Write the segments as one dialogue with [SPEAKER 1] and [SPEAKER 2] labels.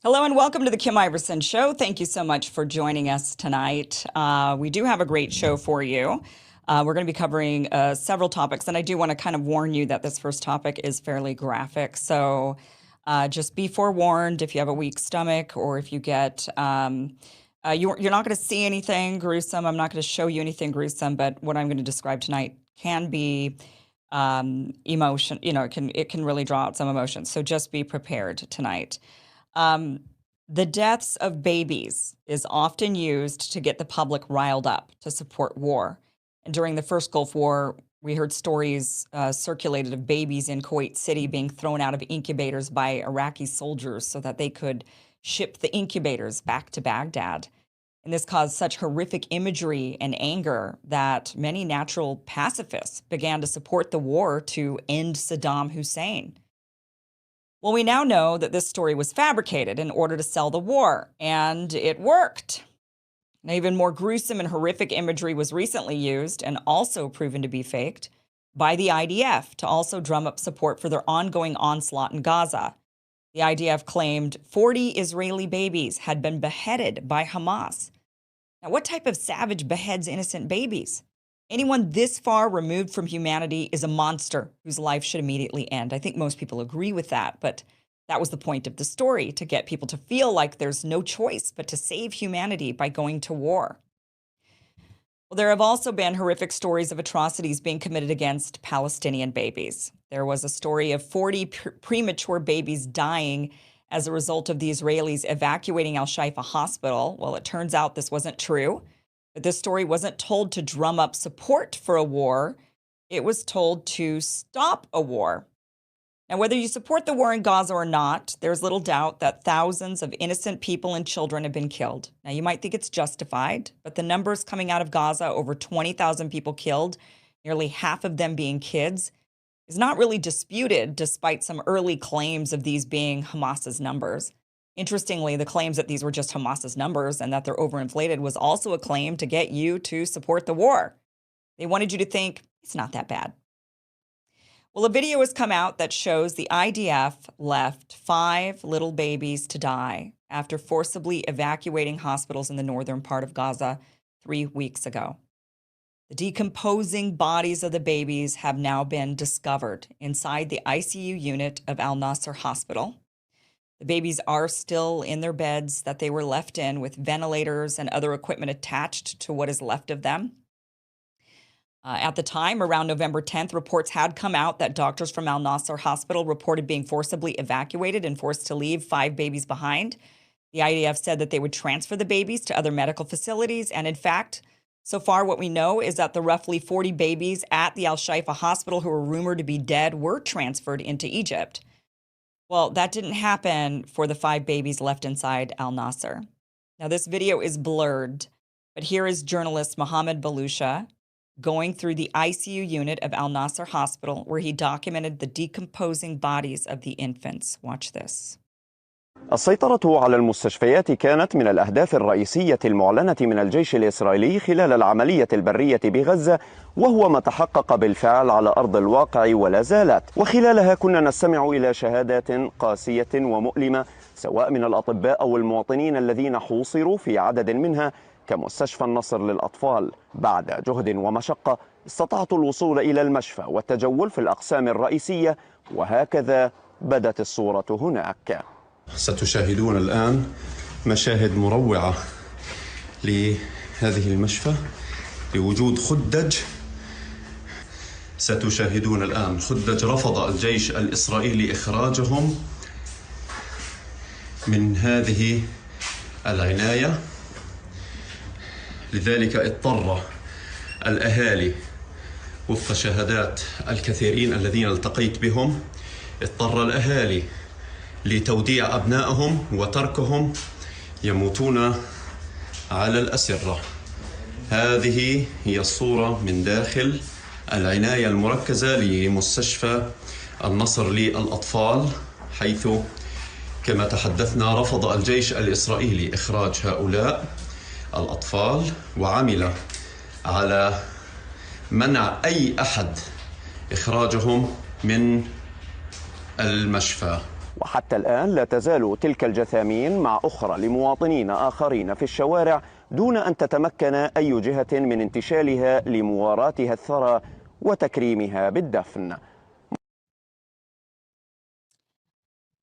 [SPEAKER 1] Hello and welcome to the Kim Iverson Show. Thank you so much for joining us tonight. We do have a great show for you. We're going to be covering several topics, and I do want to kind of warn you that this first topic is fairly graphic. So just be forewarned if you have a weak stomach or if you get, you're not going to see anything gruesome. I'm not going to show you anything gruesome, but what I'm going to describe tonight can be emotion. It can really draw out some emotions. So just be prepared tonight. The deaths of babies is often used to get the public riled up to support war. And during the first Gulf War, we heard stories circulated of babies in Kuwait City being thrown out of incubators by Iraqi soldiers so that they could ship the incubators back to Baghdad. And this caused such horrific imagery and anger that many natural pacifists began to support the war to end Saddam Hussein. Well, we now know that this story was fabricated in order to sell the war, and it worked. Now, even more gruesome and horrific imagery was recently used and also proven to be faked by the IDF to also drum up support for their ongoing onslaught in Gaza. The IDF claimed 40 Israeli babies had been beheaded by Hamas. Now, what type of savage beheads innocent babies? Anyone this far removed from humanity is a monster whose life should immediately end. I think most people agree with that, but that was the point of the story, to get people to feel like there's no choice but to save humanity by going to war. Well, there have also been horrific stories of atrocities being committed against Palestinian babies. There was a story of 40 premature babies dying as a result of the Israelis evacuating Al-Shifa Hospital. Well, it turns out this wasn't true. But this story wasn't told to drum up support for a war. It was told to stop a war. Now, whether you support the war in Gaza or not, there's little doubt that thousands of innocent people and children have been killed. Now, you might think it's justified, but the numbers coming out of Gaza, over 20,000 people killed, nearly half of them being kids, is not really disputed, despite some early claims of these being Hamas's numbers. Interestingly, the claims that these were just Hamas's numbers and that they're overinflated was also a claim to get you to support the war. They wanted you to think it's not that bad. Well, a video has come out that shows the IDF left 5 little babies to die after forcibly evacuating hospitals in the northern part of Gaza 3 weeks ago. The decomposing bodies of the babies have now been discovered inside the ICU unit of Al Nasser Hospital. The babies are still in their beds that they were left in, with ventilators and other equipment attached to what is left of them. At the time, around November 10th, reports had come out that doctors from Al Nasser Hospital reported being forcibly evacuated and forced to leave 5 babies behind. The IDF said that they would transfer the babies to other medical facilities. And in fact, so far what we know is that the roughly 40 babies at the Al-Shifa Hospital who were rumored to be dead were transferred into Egypt. Well, that didn't happen for the 5 babies left inside Al Nasser. Now, this video is blurred, but here is journalist Mohammed Balusha going through the ICU unit of Al Nasser Hospital, where he documented the decomposing bodies of the infants. Watch this.
[SPEAKER 2] السيطرة على المستشفيات كانت من الأهداف الرئيسية المعلنة من الجيش الإسرائيلي خلال العملية البرية بغزة، وهو ما تحقق بالفعل على أرض الواقع ولا زالت. وخلالها كنا نستمع إلى شهادات قاسية ومؤلمة، سواء من الأطباء أو المواطنين الذين حوصروا في عدد منها كمستشفى النصر للأطفال. بعد جهد ومشقة استطعت الوصول إلى المشفى والتجول في الأقسام الرئيسية، وهكذا بدت الصورة هناك.
[SPEAKER 3] ستشاهدون الآن مشاهد مروعة لهذه المشفى بوجود خدج. ستشاهدون الآن خدج رفض الجيش الإسرائيلي إخراجهم من هذه العناية، لذلك اضطر الأهالي وفق شهادات الكثيرين الذين التقيت بهم، اضطر الأهالي لتوديع أبنائهم وتركهم يموتون على الأسرة. هذه هي الصورة من داخل العناية المركزة لمستشفى النصر للأطفال، حيث كما تحدثنا رفض الجيش الإسرائيلي إخراج هؤلاء الأطفال، وعمل على منع أي أحد إخراجهم من المشفى.
[SPEAKER 2] وحتى الآن لا تزال تلك الجثامين مع أخرى لمواطنين آخرين في الشوارع دون أن تتمكن أي جهة من انتشالها لمواراتها الثرى وتكريمها بالدفن.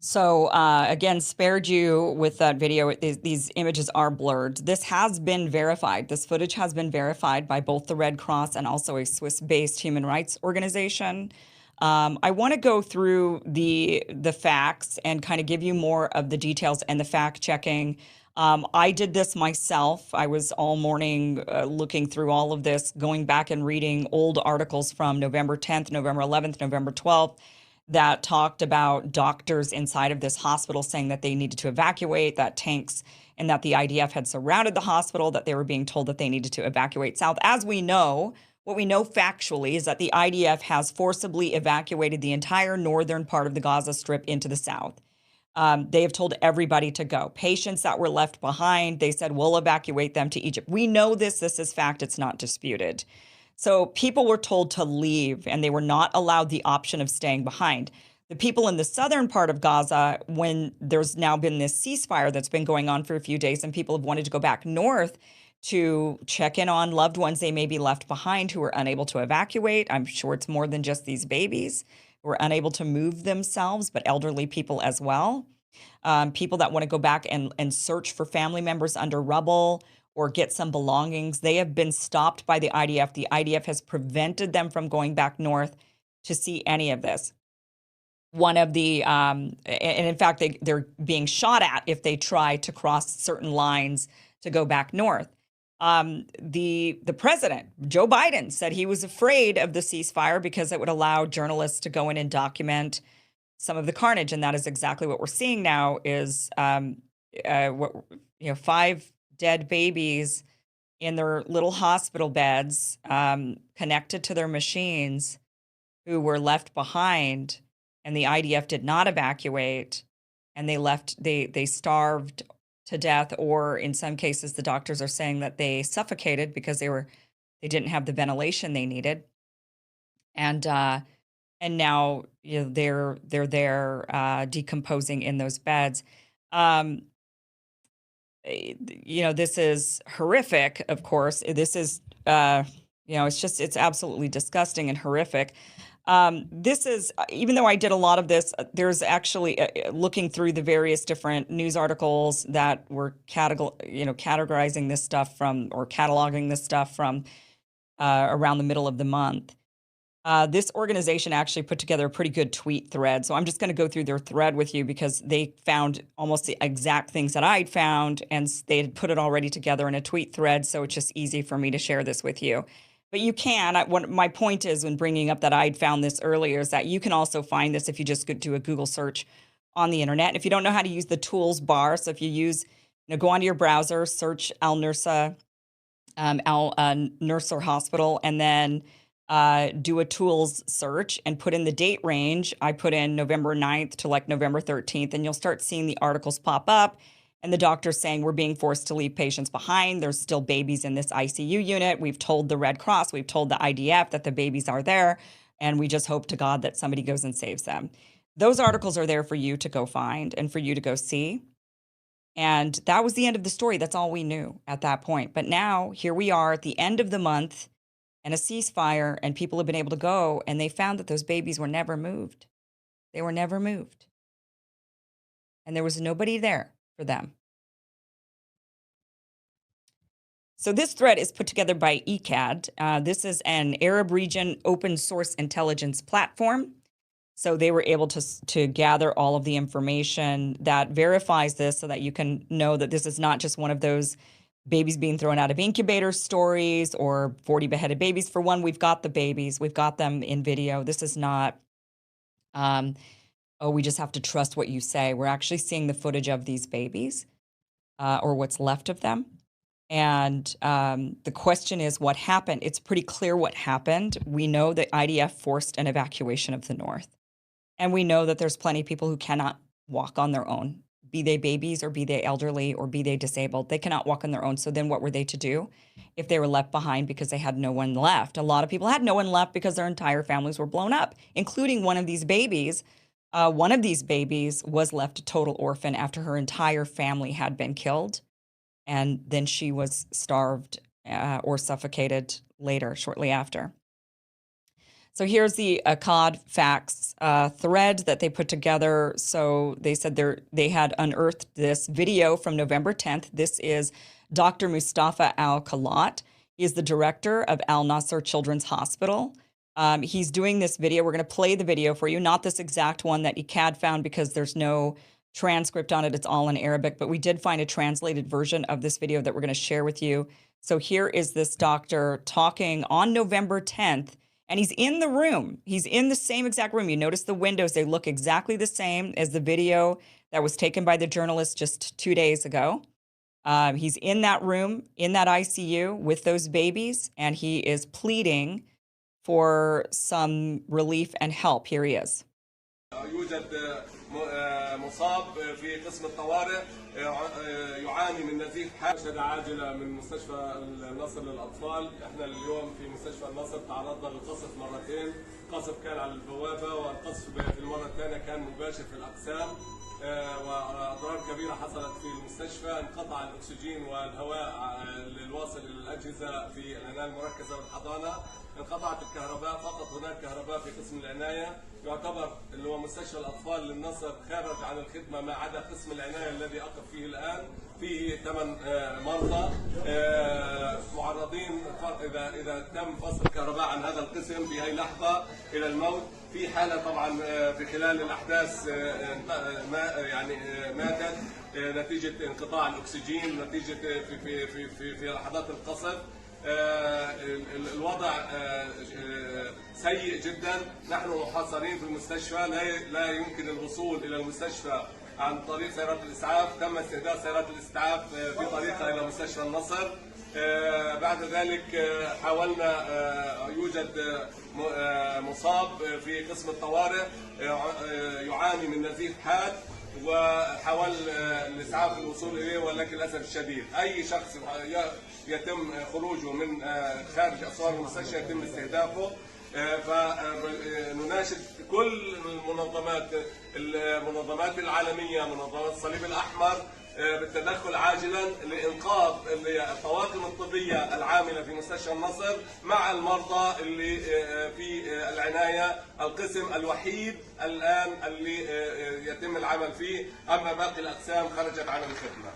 [SPEAKER 1] So again, spared you with that video. These images are blurred. This has been verified. This footage has been verified by both the Red Cross and also a Swiss-based human rights organization. I want to go through the facts and kind of give you more of the details and the fact checking. I did this myself. I was all morning looking through all of this, going back and reading old articles from November 10th, November 11th, November 12th. That talked about doctors inside of this hospital saying that they needed to evacuate, that tanks and that the IDF had surrounded the hospital, that they were being told that they needed to evacuate south. As we know, what we know factually is that the IDF has forcibly evacuated the entire northern part of the Gaza Strip into the south. They have told everybody to go. Patients that were left behind, they said, we'll evacuate them to Egypt. We know this. This is fact. It's not disputed. So people were told to leave, and they were not allowed the option of staying behind. The people in the southern part of Gaza, when there's now been this ceasefire that's been going on for a few days, and people have wanted to go back north to check in on loved ones they may be left behind who are unable to evacuate. I'm sure it's more than just these babies who are unable to move themselves, but elderly people as well. People that want to go back and search for family members under rubble or get some belongings. They have been stopped by the IDF. The IDF has prevented them from going back north to see any of this. One of the, and in fact, they're being shot at if they try to cross certain lines to go back north. The president, Joe Biden, said he was afraid of the ceasefire because it would allow journalists to go in and document some of the carnage. And that is exactly what we're seeing now is, 5 dead babies in their little hospital beds, connected to their machines, who were left behind, and the IDF did not evacuate, and they starved to death, or in some cases, the doctors are saying that they suffocated because they didn't have the ventilation they needed, and now they're there decomposing in those beds. This is horrific, of course. This is, it's absolutely disgusting and horrific. This is, even though I did a lot of this, there's actually, looking through the various different news articles that were categorizing this stuff or cataloging this stuff from around the middle of the month. This organization actually put together a pretty good tweet thread. So I'm just going to go through their thread with you because they found almost the exact things that I'd found, and they had put it already together in a tweet thread. So it's just easy for me to share this with you. But you can. My point is, when bringing up that I'd found this earlier, is that you can also find this if you just do a Google search on the internet. And if you don't know how to use the tools bar, so if you go onto your browser, search Al-Nusra, Al-Nusra Hospital, and then do a tools search and put in the date range. I put in November 9th to November 13th, and you'll start seeing the articles pop up. And the doctor's saying we're being forced to leave patients behind. There's still babies in this ICU unit. We've told the Red Cross, we've told the IDF that the babies are there, and we just hope to God that somebody goes and saves them. Those articles are there for you to go find and for you to go see. And that was the end of the story. That's all we knew at that point. But now here we are at the end of the month and a ceasefire, and people have been able to go, and they found that those babies were never moved. They were never moved. And there was nobody there for them. So this thread is put together by ECAD. This is an Arab region open source intelligence platform. So they were able to gather all of the information that verifies this so that you can know that this is not just one of those babies being thrown out of incubator stories or 40 beheaded babies. For one, we've got the babies. We've got them in video. This is not, we just have to trust what you say. We're actually seeing the footage of these babies or what's left of them. And the question is, what happened? It's pretty clear what happened. We know that IDF forced an evacuation of the north. And we know that there's plenty of people who cannot walk on their own, be they babies or be they elderly or be they disabled. They cannot walk on their own. So then what were they to do if they were left behind because they had no one left? A lot of people had no one left because their entire families were blown up, including one of these babies One of these babies was left a total orphan after her entire family had been killed, and then she was starved or suffocated later, shortly after. So here's the Akkad Facts thread that they put together. So they said they had unearthed this video from November 10th. This is Dr. Mustafa Al-Khalat. He is the director of Al Nasser Children's Hospital. He's doing this video. We're going to play the video for you, not this exact one that Akkad found because there's no transcript on it. It's all in Arabic, but we did find a translated version of this video that we're going to share with you. So here is this doctor talking on November 10th. And he's in the room. He's in the same exact room. You notice the windows, they look exactly the same as the video that was taken by the journalist just 2 days ago. He's in that room, in that ICU with those babies, and he is pleading for some relief and help. Here he is.
[SPEAKER 4] يوجد مصاب في قسم الطوارئ يعاني من نزيف حاد عاجلة من مستشفى النصر للأطفال. احنا اليوم في مستشفى النصر تعرضنا للقصف مرتين، قصف كان على البوابة والقصف في المرة الثانية كان مباشر في الأقسام، وأضرار كبيرة حصلت في المستشفى. انقطع الأكسجين والهواء الواصل للأجهزة في العناية المركزة والحضانة. انقطعت الكهرباء، فقط هناك كهرباء في قسم العناية. يعتبر اللي هو مستشفى الأطفال للنصر خارج عن الخدمة ما عدا قسم العناية الذي أقف فيه الآن. فيه 8 مرضى معرضين إذا تم فصل الكهرباء عن هذا القسم في أي لحظة إلى الموت. في حالة طبعا في خلال الأحداث يعني ماتت نتيجة انقطاع الأكسجين، نتيجة في لحظات القصف. الوضع سيء جدا. نحن محاصرين في المستشفى، لا يمكن الوصول إلى المستشفى عن طريق سيارات الإسعاف. تم استهداف سيارات الإسعاف في طريقها إلى مستشفى النصر. بعد ذلك حاولنا، يوجد مصاب في قسم الطوارئ يعاني من نزيف حاد، وحاول الإسعاف الوصول إليه، ولكن للأسف الشديد أي شخص يتم خروجه من خارج أسوار المستشفى يتم استهدافه. فنناشد كل المنظمات العالمية، منظمات الصليب الأحمر، بالتدخل عاجلا لإنقاذ الطواقم الطبية العاملة في مستشفى النصر مع المرضى اللي في العناية، القسم الوحيد الآن اللي يتم العمل فيه. أما باقي الأقسام خرجت عن الخدمة.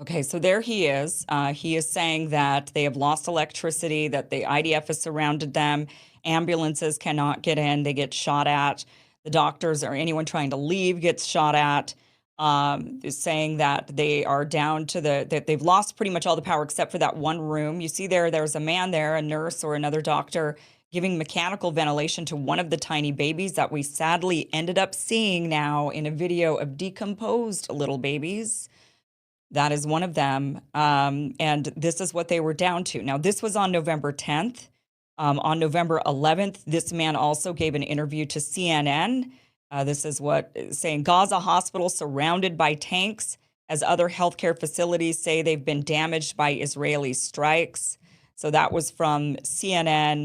[SPEAKER 1] Okay, so there he is. He is saying that they have lost electricity, that the IDF has surrounded them. Ambulances cannot get in. They get shot at. The doctors or anyone trying to leave gets shot at. Is saying that they are down to that they've lost pretty much all the power except for that one room. You see there's a man there, a nurse or another doctor, giving mechanical ventilation to one of the tiny babies that we sadly ended up seeing now in a video of decomposed little babies. That is one of them. And this is what they were down to. Now, this was on November 10th. On November 11th, this man also gave an interview to CNN. This is what saying Gaza hospital surrounded by tanks as other healthcare facilities say they've been damaged by Israeli strikes. So that was from CNN.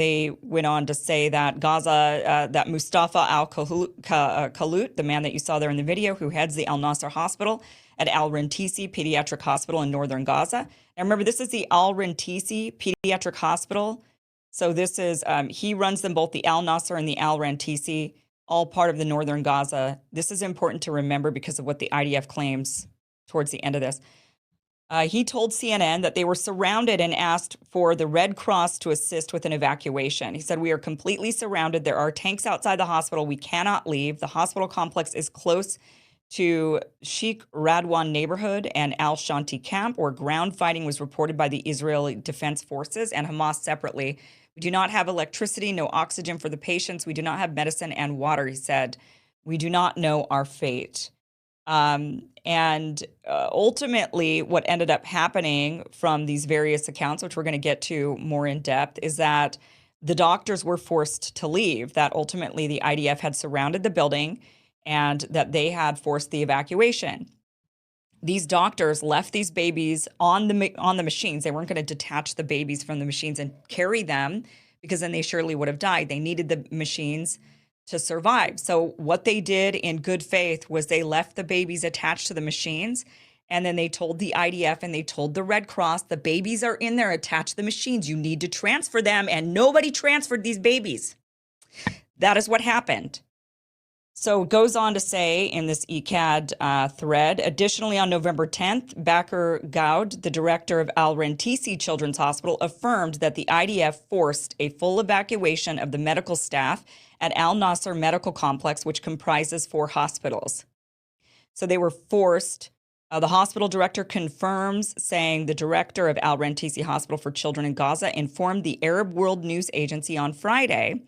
[SPEAKER 1] They went on to say that Gaza, that Mustafa Al-Khalut, the man that you saw there in the video, who heads the Al Nasser Hospital at Al Rantisi Pediatric Hospital in northern Gaza. And remember, this is the Al Rantisi Pediatric Hospital. So this is, he runs them both, the Al Nasser and the Al Rantisi, all part of the northern Gaza. This is important to remember because of what the IDF claims towards the end of this. He told CNN that they were surrounded and asked for the Red Cross to assist with an evacuation. He said, "We are completely surrounded. There are tanks outside the hospital. We cannot leave. The hospital complex is close to Sheikh Radwan neighborhood and Al-Shanti camp, where ground fighting was reported by the Israeli Defense Forces and Hamas separately. We do not have electricity, no oxygen for the patients. We do not have medicine and water," he said. "We do not know our fate." Ultimately, what ended up happening from these various accounts, which we're going to get to more in depth, is that the doctors were forced to leave, that ultimately the IDF had surrounded the building and that they had forced the evacuation. These doctors left these babies on the machines. They weren't going to detach the babies from the machines and carry them because then they surely would have died. They needed the machines to survive. So what they did in good faith was they left the babies attached to the machines, and then they told the IDF and they told the Red Cross, the babies are in there attached to the machines. You need to transfer them, and nobody transferred these babies. That is what happened. So it goes on to say in this ECAD thread, additionally, on November 10th, Bakr Gaud, the director of Al-Rantisi Children's Hospital, affirmed that the IDF forced a full evacuation of the medical staff at Al Nasser Medical Complex, which comprises 4 hospitals. So they were forced. The hospital director confirms, saying the director of Al-Rantisi Hospital for Children in Gaza informed the Arab World News Agency on Friday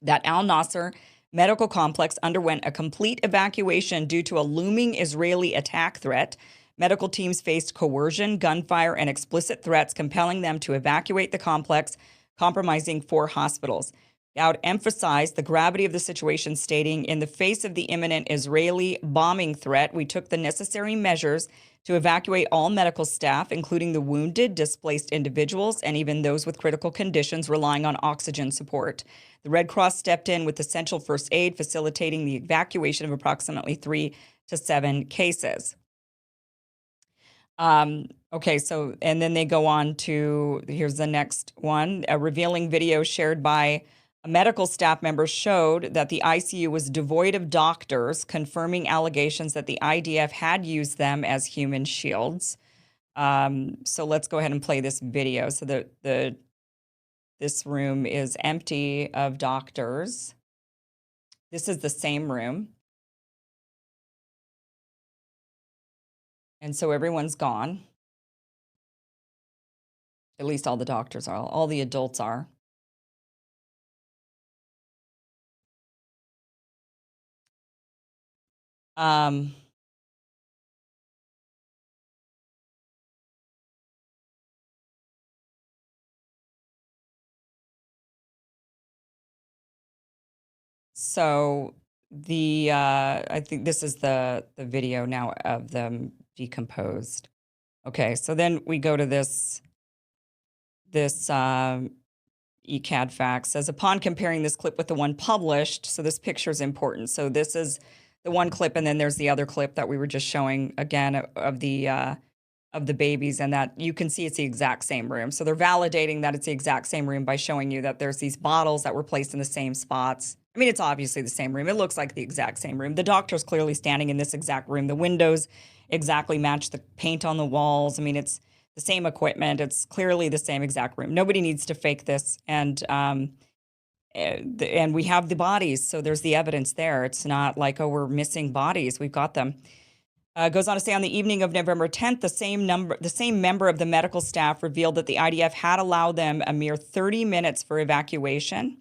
[SPEAKER 1] that Al Nasser Medical Complex underwent a complete evacuation due to a looming Israeli attack threat. Medical teams faced coercion, gunfire, and explicit threats, compelling them to evacuate the complex, compromising 4 hospitals. Dowd emphasized the gravity of the situation, stating, in the face of the imminent Israeli bombing threat, we took the necessary measures to evacuate all medical staff, including the wounded, displaced individuals, and even those with critical conditions relying on oxygen support. The Red Cross stepped in with essential first aid, facilitating the evacuation of approximately 3 to 7 cases. Okay, so, and then they go on to, here's the next one. A revealing video shared by a medical staff member showed that the ICU was devoid of doctors, confirming allegations that the IDF had used them as human shields. So let's go ahead and play this video. So this room is empty of doctors. This is the same room. And so everyone's gone. At least all the doctors are, all the adults are. So I think this is the video now of them decomposed. Okay, so then we go to this ECAD fact says, upon comparing this clip with the one published, so this picture is important. So this is the one clip, and then there's the other clip that we were just showing again of the babies, and that you can see it's the exact same room. So they're validating that it's the exact same room by showing you that there's these bottles that were placed in the same spots. I mean, it's obviously the same room. It looks like the exact same room. The doctor's clearly standing in this exact room. The windows exactly match the paint on the walls. I mean, it's the same equipment. It's clearly the same exact room. Nobody needs to fake this. And we have the bodies, so there's the evidence there. It's not like, oh, we're missing bodies. We've got them. Goes on to say, on the evening of November 10th, the same member of the medical staff revealed that the IDF had allowed them a mere 30 minutes for evacuation.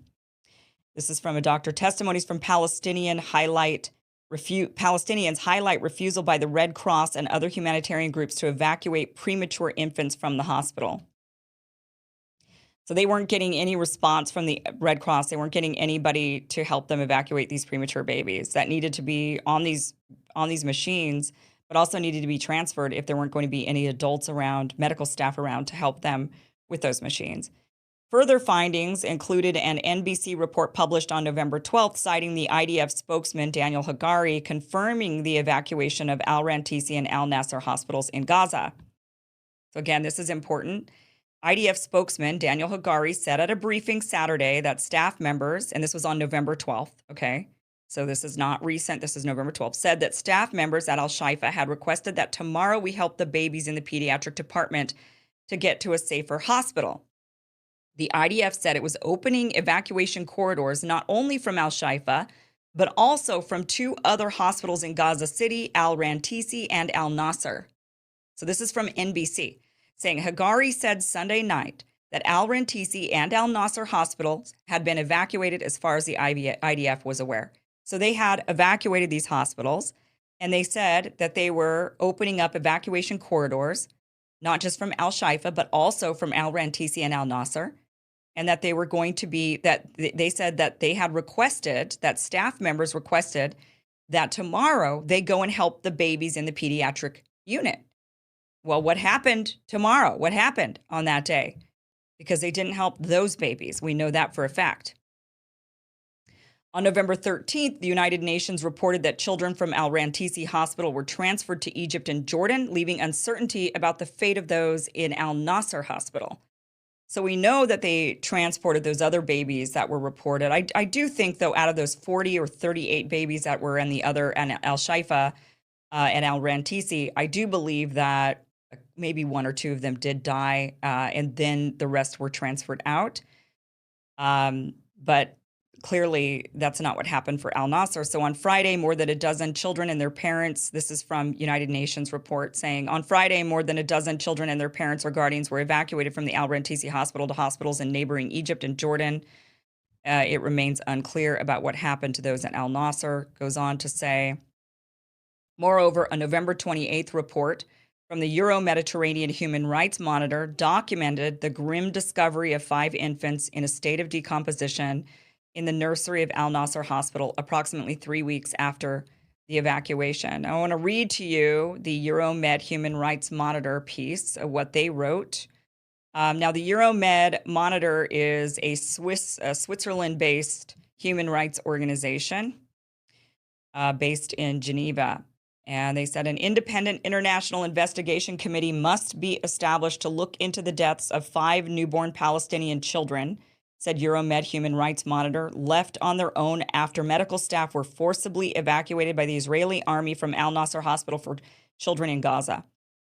[SPEAKER 1] This is from a doctor. Testimonies from Palestinians highlight refusal by the Red Cross and other humanitarian groups to evacuate premature infants from the hospital. So they weren't getting any response from the Red Cross. They weren't getting anybody to help them evacuate these premature babies that needed to be on these machines, but also needed to be transferred if there weren't going to be any adults around, medical staff around to help them with those machines. Further findings included an NBC report published on November 12th, citing the IDF spokesman Daniel Hagari, confirming the evacuation of Al-Rantisi and Al-Nasser hospitals in Gaza. So again, this is important. IDF spokesman Daniel Hagari said at a briefing Saturday that staff members, and this was on November 12th, okay, so this is not recent, this is November 12th, said that staff members at Al-Shifa had requested that tomorrow we help the babies in the pediatric department to get to a safer hospital. The IDF said it was opening evacuation corridors not only from Al-Shifa, but also from 2 other hospitals in Gaza City, Al-Rantisi and Al-Nasser. So this is from NBC, saying Hagari said Sunday night that Al-Rantisi and Al-Nasser hospitals had been evacuated as far as the IDF was aware. So they had evacuated these hospitals, and they said that they were opening up evacuation corridors, not just from Al-Shifa, but also from Al-Rantisi and Al-Nasser, and that they were going to be, that they said that they had requested, that staff members requested that tomorrow they go and help the babies in the pediatric unit. Well, what happened tomorrow? What happened on that day? because they didn't help those babies. We know that for a fact. On November 13th, the United Nations reported that children from Al Rantisi Hospital were transferred to Egypt and Jordan, leaving uncertainty about the fate of those in Al Nasser Hospital. So we know that they transported those other babies that were reported. I do think, though, out of those 40 or 38 babies that were in the other, and Al Shaifa and Al Rantisi, I do believe that maybe one or two of them did die, and then the rest were transferred out. But clearly, that's not what happened for Al Nasser. So on Friday, more than a dozen children and their parents, this is from United Nations report saying, on Friday, more than a dozen children and their parents or guardians were evacuated from the Al Rantisi Hospital to hospitals in neighboring Egypt and Jordan. It remains unclear about what happened to those at Al Nasser. Goes on to say, moreover, a November 28th report from the Euro-Mediterranean Human Rights Monitor documented the grim discovery of 5 infants in a state of decomposition in the nursery of Al Nasser Hospital approximately 3 weeks after the evacuation. I want to read to you the Euromed Human Rights Monitor piece of what they wrote. Now, the Euromed Monitor is a Switzerland-based human rights organization based in Geneva. And they said an independent international investigation committee must be established to look into the deaths of 5 newborn Palestinian children, said Euromed Human Rights Monitor, left on their own after medical staff were forcibly evacuated by the Israeli army from Al Nasser Hospital for Children in Gaza.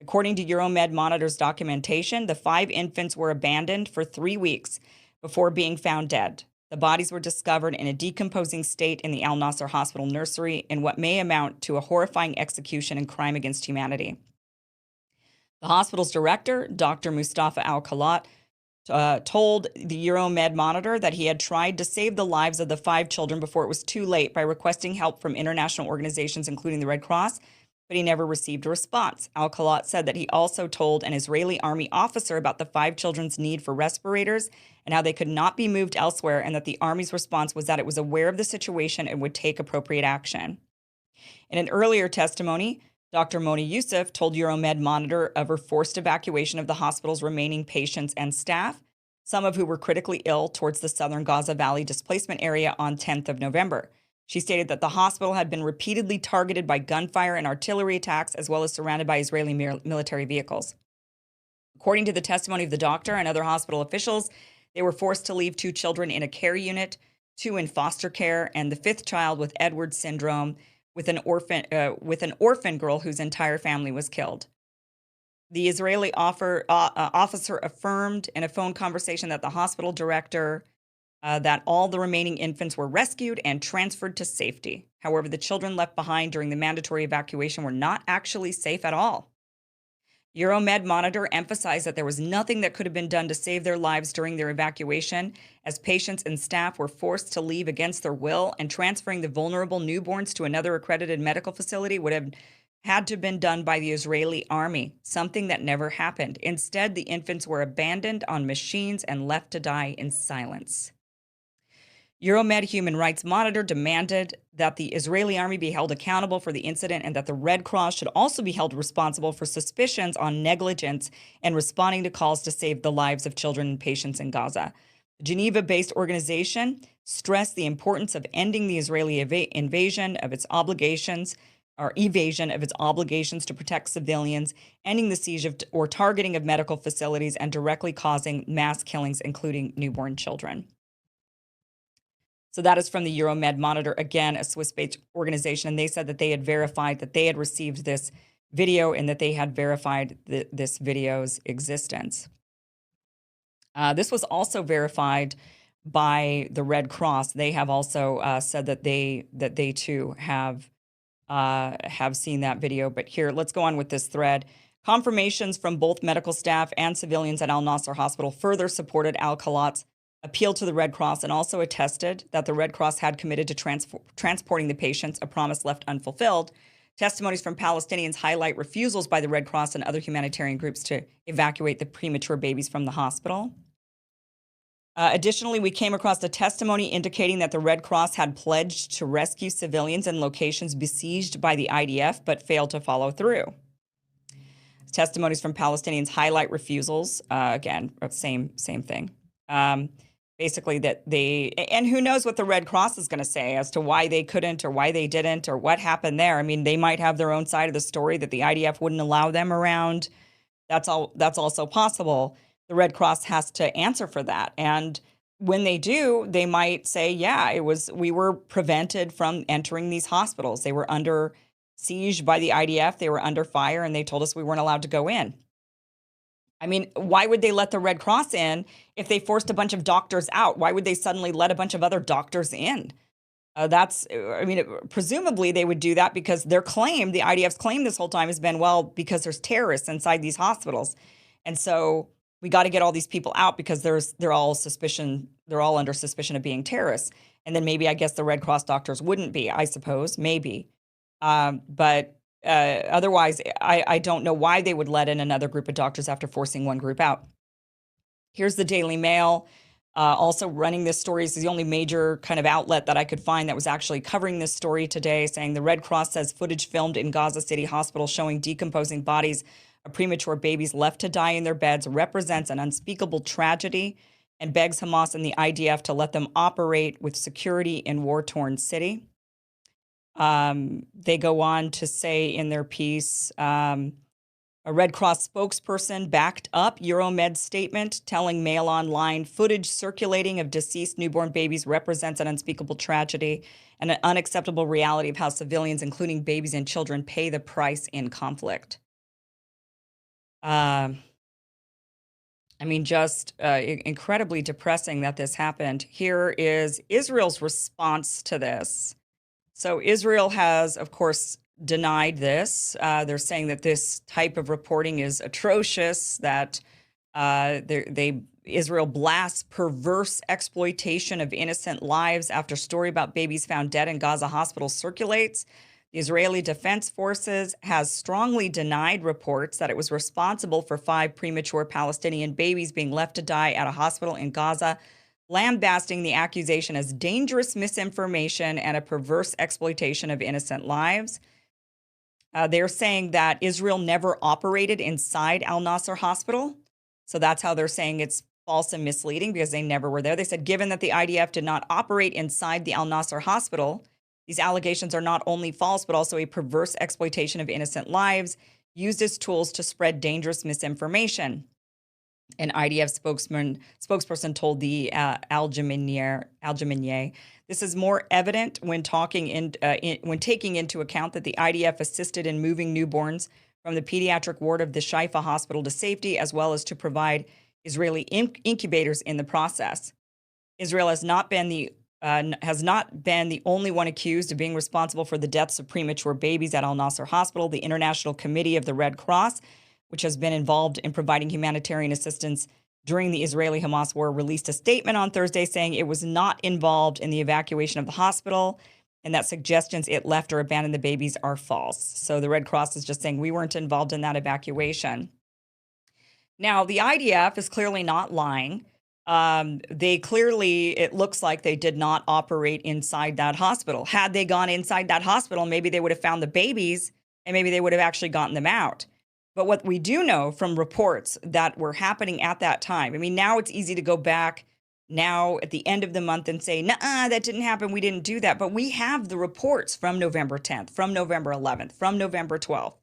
[SPEAKER 1] According to Euromed Monitor's documentation, the 5 infants were abandoned for 3 weeks before being found dead. The bodies were discovered in a decomposing state in the Al Nasser Hospital nursery in what may amount to a horrifying execution and crime against humanity. The hospital's director, Dr. Mustafa Al-Khalat, told the Euromed Monitor that he had tried to save the lives of the 5 children before it was too late by requesting help from international organizations, including the Red Cross, but he never received a response. Al-Khalat said that he also told an Israeli army officer about the 5 children's need for respirators and how they could not be moved elsewhere, and that the army's response was that it was aware of the situation and would take appropriate action. In an earlier testimony, Dr. Moni Youssef told Euromed Monitor of her forced evacuation of the hospital's remaining patients and staff, some of who were critically ill, towards the southern Gaza Valley displacement area on 10th of November. She stated that the hospital had been repeatedly targeted by gunfire and artillery attacks, as well as surrounded by Israeli military vehicles. According to the testimony of the doctor and other hospital officials, they were forced to leave 2 children in a care unit, 2 in foster care, and the 5th child with Edwards syndrome, with an orphan girl whose entire family was killed. The Israeli officer affirmed in a phone conversation that the hospital director that all the remaining infants were rescued and transferred to safety. However, the children left behind during the mandatory evacuation were not actually safe at all. Euromed Monitor emphasized that there was nothing that could have been done to save their lives during their evacuation, as patients and staff were forced to leave against their will, and transferring the vulnerable newborns to another accredited medical facility would have had to have been done by the Israeli army, something that never happened. Instead, the infants were abandoned on machines and left to die in silence. Euromed Human Rights Monitor demanded that the Israeli army be held accountable for the incident, and that the Red Cross should also be held responsible for suspicions on negligence and responding to calls to save the lives of children and patients in Gaza. The Geneva-based organization stressed the importance of ending the Israeli evasion of its obligations to protect civilians, ending the siege or targeting of medical facilities, and directly causing mass killings, including newborn children. So that is from the Euromed Monitor, again, a Swiss-based organization, and they said that they had verified that they had received this video and that they had verified this video's existence. This was also verified by the Red Cross. They have also said that they too have seen that video. But here, let's go on with this thread. Confirmations from both medical staff and civilians at Al Nasser Hospital further supported Al-Khalat's appeal to the Red Cross, and also attested that the Red Cross had committed to transporting the patients, a promise left unfulfilled. Testimonies from Palestinians highlight refusals by the Red Cross and other humanitarian groups to evacuate the premature babies from the hospital. Additionally, we came across a testimony indicating that the Red Cross had pledged to rescue civilians in locations besieged by the IDF, but failed to follow through. Testimonies from Palestinians highlight refusals. Again, same thing. Basically that and who knows what the Red Cross is going to say as to why they couldn't or why they didn't or what happened there. I mean, they might have their own side of the story that the IDF wouldn't allow them around. That's also possible. The Red Cross has to answer for that. And when they do, they might say, yeah, we were prevented from entering these hospitals. They were under siege by the IDF. They were under fire, and they told us we weren't allowed to go in. I mean, why would they let the Red Cross in if they forced a bunch of doctors out? Why would they suddenly let a bunch of other doctors in? Presumably they would do that because the IDF's claim this whole time has been, well, because there's terrorists inside these hospitals. And so we got to get all these people out because they're all under suspicion of being terrorists. And then maybe, I guess, the Red Cross doctors wouldn't be, I suppose, maybe. But otherwise, I don't know why they would let in another group of doctors after forcing one group out. Here's the Daily Mail. Also running this story. This is the only major kind of outlet that I could find that was actually covering this story today, saying the Red Cross says footage filmed in Gaza City Hospital showing decomposing bodies of premature babies left to die in their beds represents an unspeakable tragedy and begs Hamas and the IDF to let them operate with security in war-torn city. They go on to say in their piece, a Red Cross spokesperson backed up Euromed's statement, telling Mail Online footage circulating of deceased newborn babies represents an unspeakable tragedy and an unacceptable reality of how civilians, including babies and children, pay the price in conflict. Just incredibly depressing that this happened. Here is Israel's response to this. So Israel has, of course, denied this. They're saying that this type of reporting is atrocious, that Israel blasts perverse exploitation of innocent lives after story about babies found dead in Gaza hospitals circulates. The Israeli Defense Forces has strongly denied reports that it was responsible for 5 premature Palestinian babies being left to die at a hospital in Gaza, lambasting the accusation as dangerous misinformation and a perverse exploitation of innocent lives. They're saying that Israel never operated inside Al-Nasser Hospital. So that's how they're saying it's false and misleading, because they never were there. They said, given that the IDF did not operate inside the Al-Nasser Hospital, these allegations are not only false, but also a perverse exploitation of innocent lives used as tools to spread dangerous misinformation. An IDF spokesperson told the Al Jaminier, this is more evident when taking into account that the IDF assisted in moving newborns from the pediatric ward of the Shaifa hospital to safety, as well as to provide Israeli incubators in the process. Israel has not been the only one accused of being responsible for the deaths of premature babies at Al-Nasser Hospital. The International Committee of the Red Cross, which has been involved in providing humanitarian assistance during the Israeli-Hamas war, released a statement on Thursday saying it was not involved in the evacuation of the hospital and that suggestions it left or abandoned the babies are false. So the Red Cross is just saying we weren't involved in that evacuation. Now, the IDF is clearly not lying. It looks like they did not operate inside that hospital. Had they gone inside that hospital, maybe they would have found the babies and maybe they would have actually gotten them out. But what we do know from reports that were happening at that time, now it's easy to go back now at the end of the month and say, nah, that didn't happen. We didn't do that. But we have the reports from November 10th, from November 11th, from November 12th.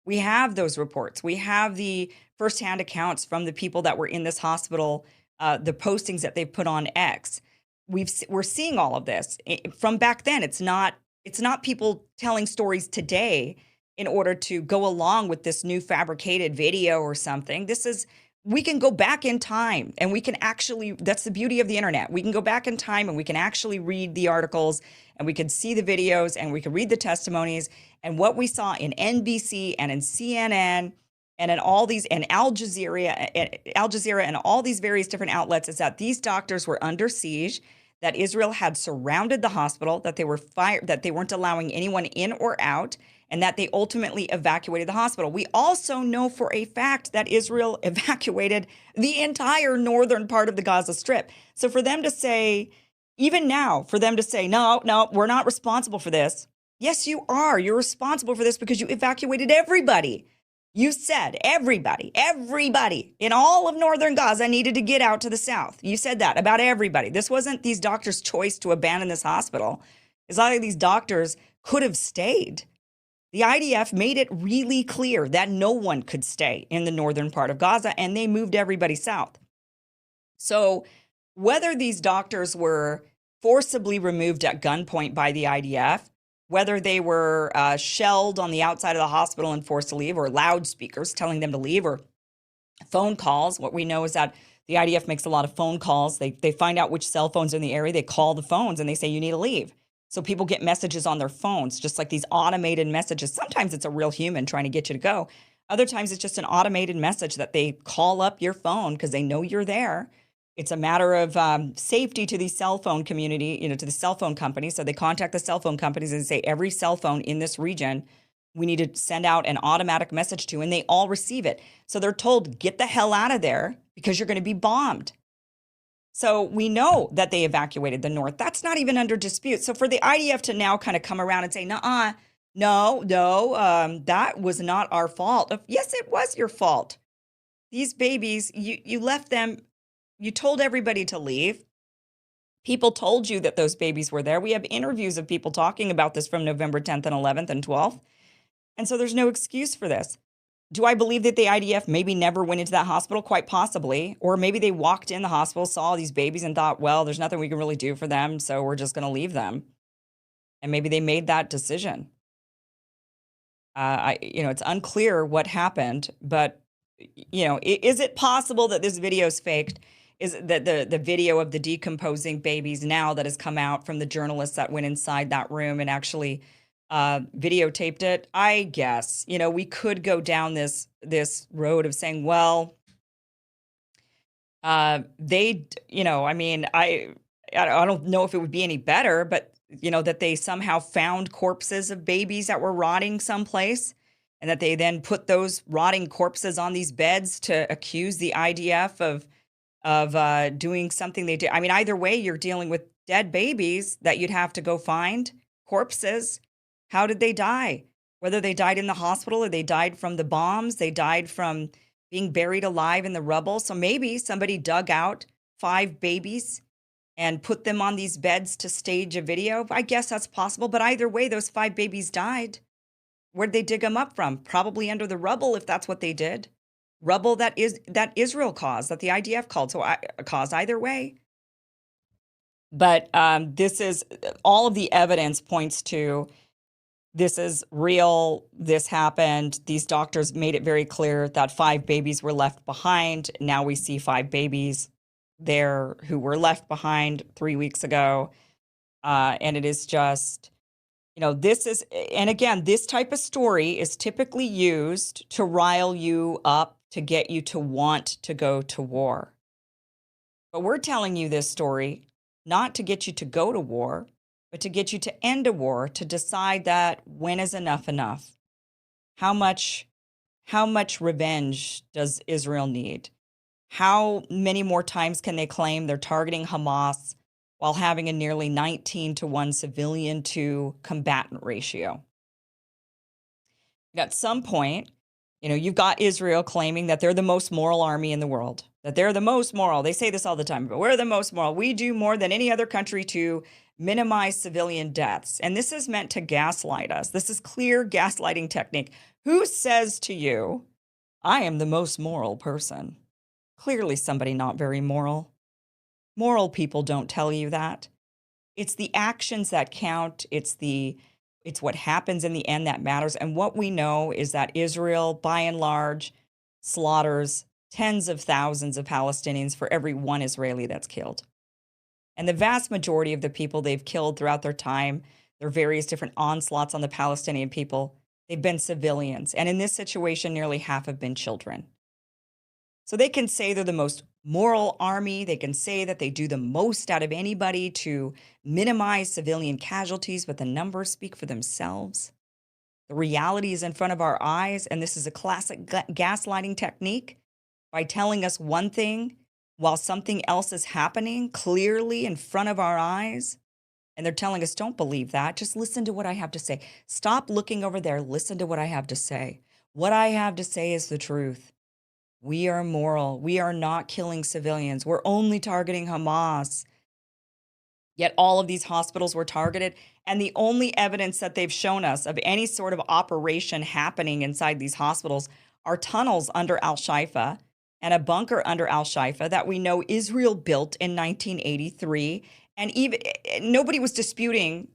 [SPEAKER 1] We have those reports. We have the firsthand accounts from the people that were in this hospital, the postings that they've put on X. We're seeing all of this from back then. It's not people telling stories today in order to go along with this new fabricated video or something. We can go back in time and we can actually, that's the beauty of the internet. We can go back in time and we can actually read the articles and we can see the videos and we can read the testimonies. And what we saw in NBC and in CNN and in all these, and Al Jazeera and all these various different outlets is that these doctors were under siege, that Israel had surrounded the hospital, that they were that they weren't allowing anyone in or out, and that they ultimately evacuated the hospital. We also know for a fact that Israel evacuated the entire northern part of the Gaza Strip. So for them to say, even now, no, we're not responsible for this. Yes, you are. You're responsible for this because you evacuated everybody. You said everybody in all of northern Gaza needed to get out to the south. You said that about everybody. This wasn't these doctors' choice to abandon this hospital. It's not like these doctors could have stayed. The IDF made it really clear that no one could stay in the northern part of Gaza, and they moved everybody south. So whether these doctors were forcibly removed at gunpoint by the IDF, whether they were shelled on the outside of the hospital and forced to leave, or loudspeakers telling them to leave, or phone calls. What we know is that the IDF makes a lot of phone calls. They find out which cell phones are in the area. They call the phones and they say, you need to leave. So people get messages on their phones, just like these automated messages. Sometimes it's a real human trying to get you to go. Other times it's just an automated message that they call up your phone because they know you're there. It's a matter of safety to the cell phone community, to the cell phone companies. So they contact the cell phone companies and say, every cell phone in this region, we need to send out an automatic message to, and they all receive it. So they're told, get the hell out of there because you're going to be bombed. So we know that they evacuated the north. That's not even under dispute. So for the IDF to now kind of come around and say, no, that was not our fault. Yes, it was your fault. These babies, you left them. You told everybody to leave. People told you that those babies were there. We have interviews of people talking about this from November 10th and 11th and 12th. And so there's no excuse for this. Do I believe that the IDF maybe never went into that hospital? Quite possibly. Or maybe they walked in the hospital, saw these babies and thought, well, there's nothing we can really do for them, so we're just going to leave them. And maybe they made that decision. It's unclear what happened, but, is it possible that this video is faked? Is that the video of the decomposing babies now that has come out from the journalists that went inside that room and actually videotaped it? I guess, we could go down this road of saying, well, I don't know if it would be any better, but, that they somehow found corpses of babies that were rotting someplace, and that they then put those rotting corpses on these beds to accuse the IDF of doing something they did. I mean, either way, you're dealing with dead babies that you'd have to go find, corpses. How did they die? Whether they died in the hospital or they died from the bombs, they died from being buried alive in the rubble. So maybe somebody dug out 5 babies and put them on these beds to stage a video. I guess that's possible. But either way, those 5 babies died. Where'd they dig them up from? Probably under the rubble, if that's what they did. Rubble that Israel caused, that the IDF caused, either way. But this is, all of the evidence points to, this is real, this happened. These doctors made it very clear that 5 babies were left behind. Now we see 5 babies there who were left behind 3 weeks ago. And it is just, and again, this type of story is typically used to rile you up, to get you to want to go to war. But we're telling you this story not to get you to go to war, but to get you to end a war, to decide that when is enough enough? How much revenge does Israel need? How many more times can they claim they're targeting Hamas while having a nearly 19-to-1 civilian to combatant ratio? At some point, you've got Israel claiming that they're the most moral army in the world, that they're the most moral. They say this all the time, but we're the most moral. We do more than any other country to minimize civilian deaths. And this is meant to gaslight us. This is clear gaslighting technique. Who says to you, I am the most moral person? Clearly somebody not very moral. Moral people don't tell you that. It's the actions that count. It's what happens in the end that matters. And what we know is that Israel, by and large, slaughters tens of thousands of Palestinians for every one Israeli that's killed. And the vast majority of the people they've killed throughout their time, their various different onslaughts on the Palestinian people, they've been civilians. And in this situation, nearly half have been children. So they can say they're the most moral army. They can say that they do the most out of anybody to minimize civilian casualties, but the numbers speak for themselves. The reality is in front of our eyes, and this is a classic gaslighting technique. By telling us one thing while something else is happening clearly in front of our eyes, and they're telling us, don't believe that. Just listen to what I have to say. Stop looking over there. Listen to what I have to say. What I have to say is the truth. We are moral. We are not killing civilians. We're only targeting Hamas. Yet all of these hospitals were targeted. And the only evidence that they've shown us of any sort of operation happening inside these hospitals are tunnels under Al-Shifa and a bunker under Al-Shifa that we know Israel built in 1983. And even nobody was disputing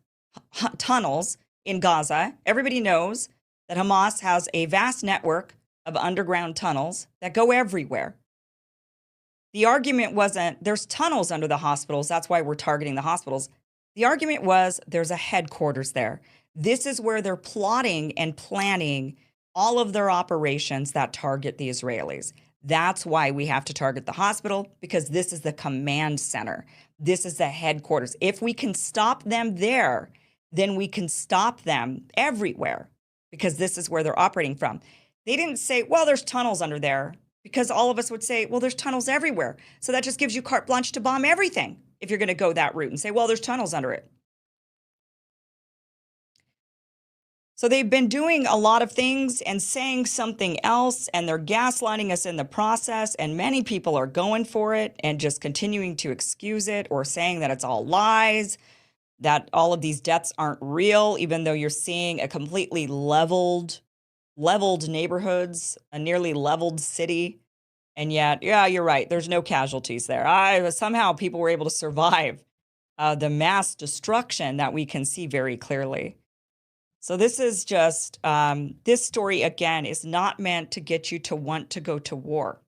[SPEAKER 1] tunnels in Gaza. Everybody knows that Hamas has a vast network of underground tunnels that go everywhere. The argument wasn't there's tunnels under the hospitals, that's why we're targeting the hospitals. The argument was there's a headquarters there. This is where they're plotting and planning all of their operations that target the Israelis. That's why we have to target the hospital, because this is the command center. This is the headquarters. If we can stop them there, then we can stop them everywhere, because this is where they're operating from. They didn't say, well, there's tunnels under there, because all of us would say, well, there's tunnels everywhere. So that just gives you carte blanche to bomb everything if you're going to go that route and say, well, there's tunnels under it. So they've been doing a lot of things and saying something else, and they're gaslighting us in the process, and many people are going for it and just continuing to excuse it or saying that it's all lies, that all of these deaths aren't real, even though you're seeing a completely leveled neighborhoods, a nearly leveled city. And yet, yeah, you're right, there's no casualties there. Somehow people were able to survive the mass destruction that we can see very clearly. So this is just, this story, again, is not meant to get you to want to go to war.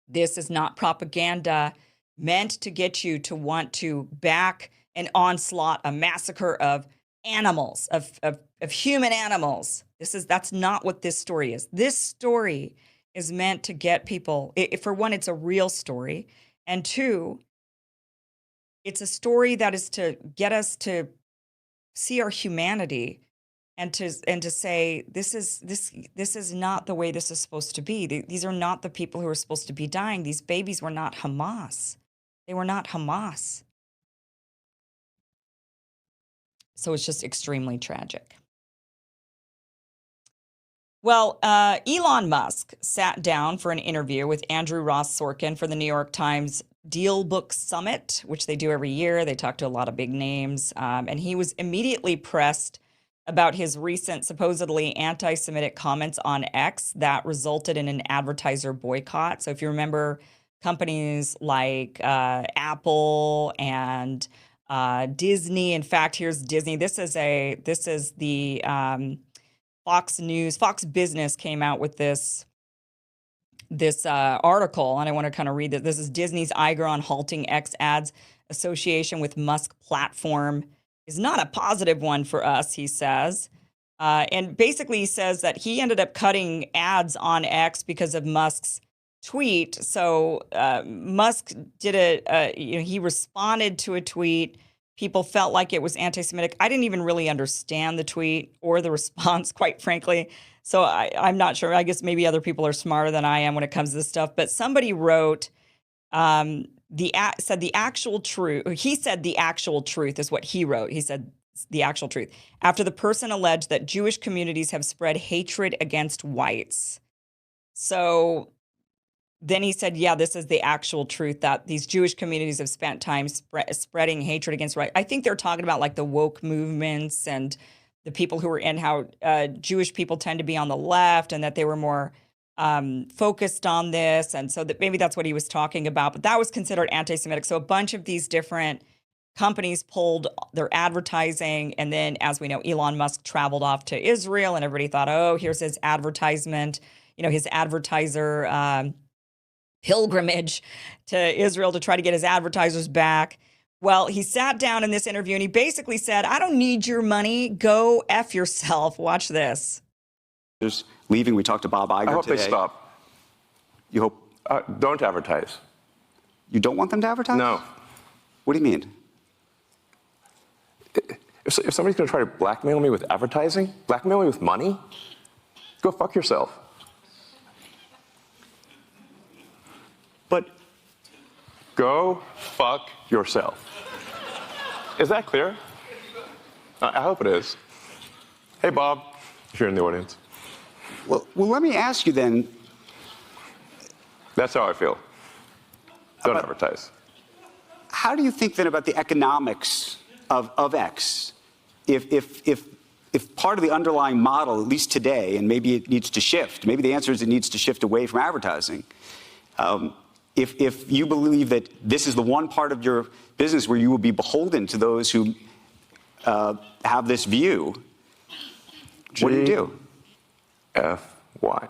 [SPEAKER 1] This is not propaganda meant to get you to want to back an onslaught, a massacre of animals, of human animals. That's not what this story is. This story is meant to get people, for one, it's a real story. And two, it's a story that is to get us to see our humanity and to say this is not the way this is supposed to be. These are not the people who are supposed to be dying. These babies were not Hamas. They were not Hamas. So it's just extremely tragic. Well, Elon Musk sat down for an interview with Andrew Ross Sorkin for the New York Times Deal Book Summit, which they do every year. They talk to a lot of big names. And he was immediately pressed about his recent supposedly anti-Semitic comments on X that resulted in an advertiser boycott. So if you remember, companies like Apple and Disney. In fact, here's Disney. This is the Fox Business came out with this article, and I want to kind of read this. This is Disney's Iger on halting X ads. Association with Musk platform is not a positive one for us, he says. And basically he says that he ended up cutting ads on X because of Musk's tweet. So Musk did he responded to a tweet. People felt like it was anti-Semitic. I didn't even really understand the tweet or the response, quite frankly. So I'm not sure. I guess maybe other people are smarter than I am when it comes to this stuff. But somebody wrote, said the actual truth. He said the actual truth is what he wrote. He said the actual truth. After the person alleged that Jewish communities have spread hatred against whites. So then he said, yeah, this is the actual truth, that these Jewish communities have spent time spreading hatred against white. I think they're talking about like the woke movements and the people who were in how Jewish people tend to be on the left, and that they were more focused on this. And so that maybe that's what he was talking about. But that was considered anti-Semitic. So a bunch of these different companies pulled their advertising. And then, as we know, Elon Musk traveled off to Israel, and everybody thought, oh, here's his advertisement, his advertiser pilgrimage to Israel to try to get his advertisers back. Well, he sat down in this interview and he basically said, I don't need your money. Go F yourself. Watch this.
[SPEAKER 5] Just leaving. We talked to Bob Iger today.
[SPEAKER 6] I hope they stop.
[SPEAKER 5] You hope?
[SPEAKER 6] Don't advertise.
[SPEAKER 5] You don't want them to advertise?
[SPEAKER 6] No.
[SPEAKER 5] What do you mean?
[SPEAKER 6] If somebody's going to try to blackmail me with advertising, blackmail me with money, go fuck yourself.
[SPEAKER 5] But
[SPEAKER 6] go fuck yourself. Is that clear? I hope it is. Hey, Bob, if you're in the audience.
[SPEAKER 5] Well, let me ask you then.
[SPEAKER 6] That's how I feel. Don't advertise.
[SPEAKER 5] How do you think then about the economics of X? If part of the underlying model, at least today, and maybe it needs to shift, maybe the answer is it needs to shift away from advertising. If you believe that this is the one part of your business where you will be beholden to those who have this view, what do you do?
[SPEAKER 6] F-Y.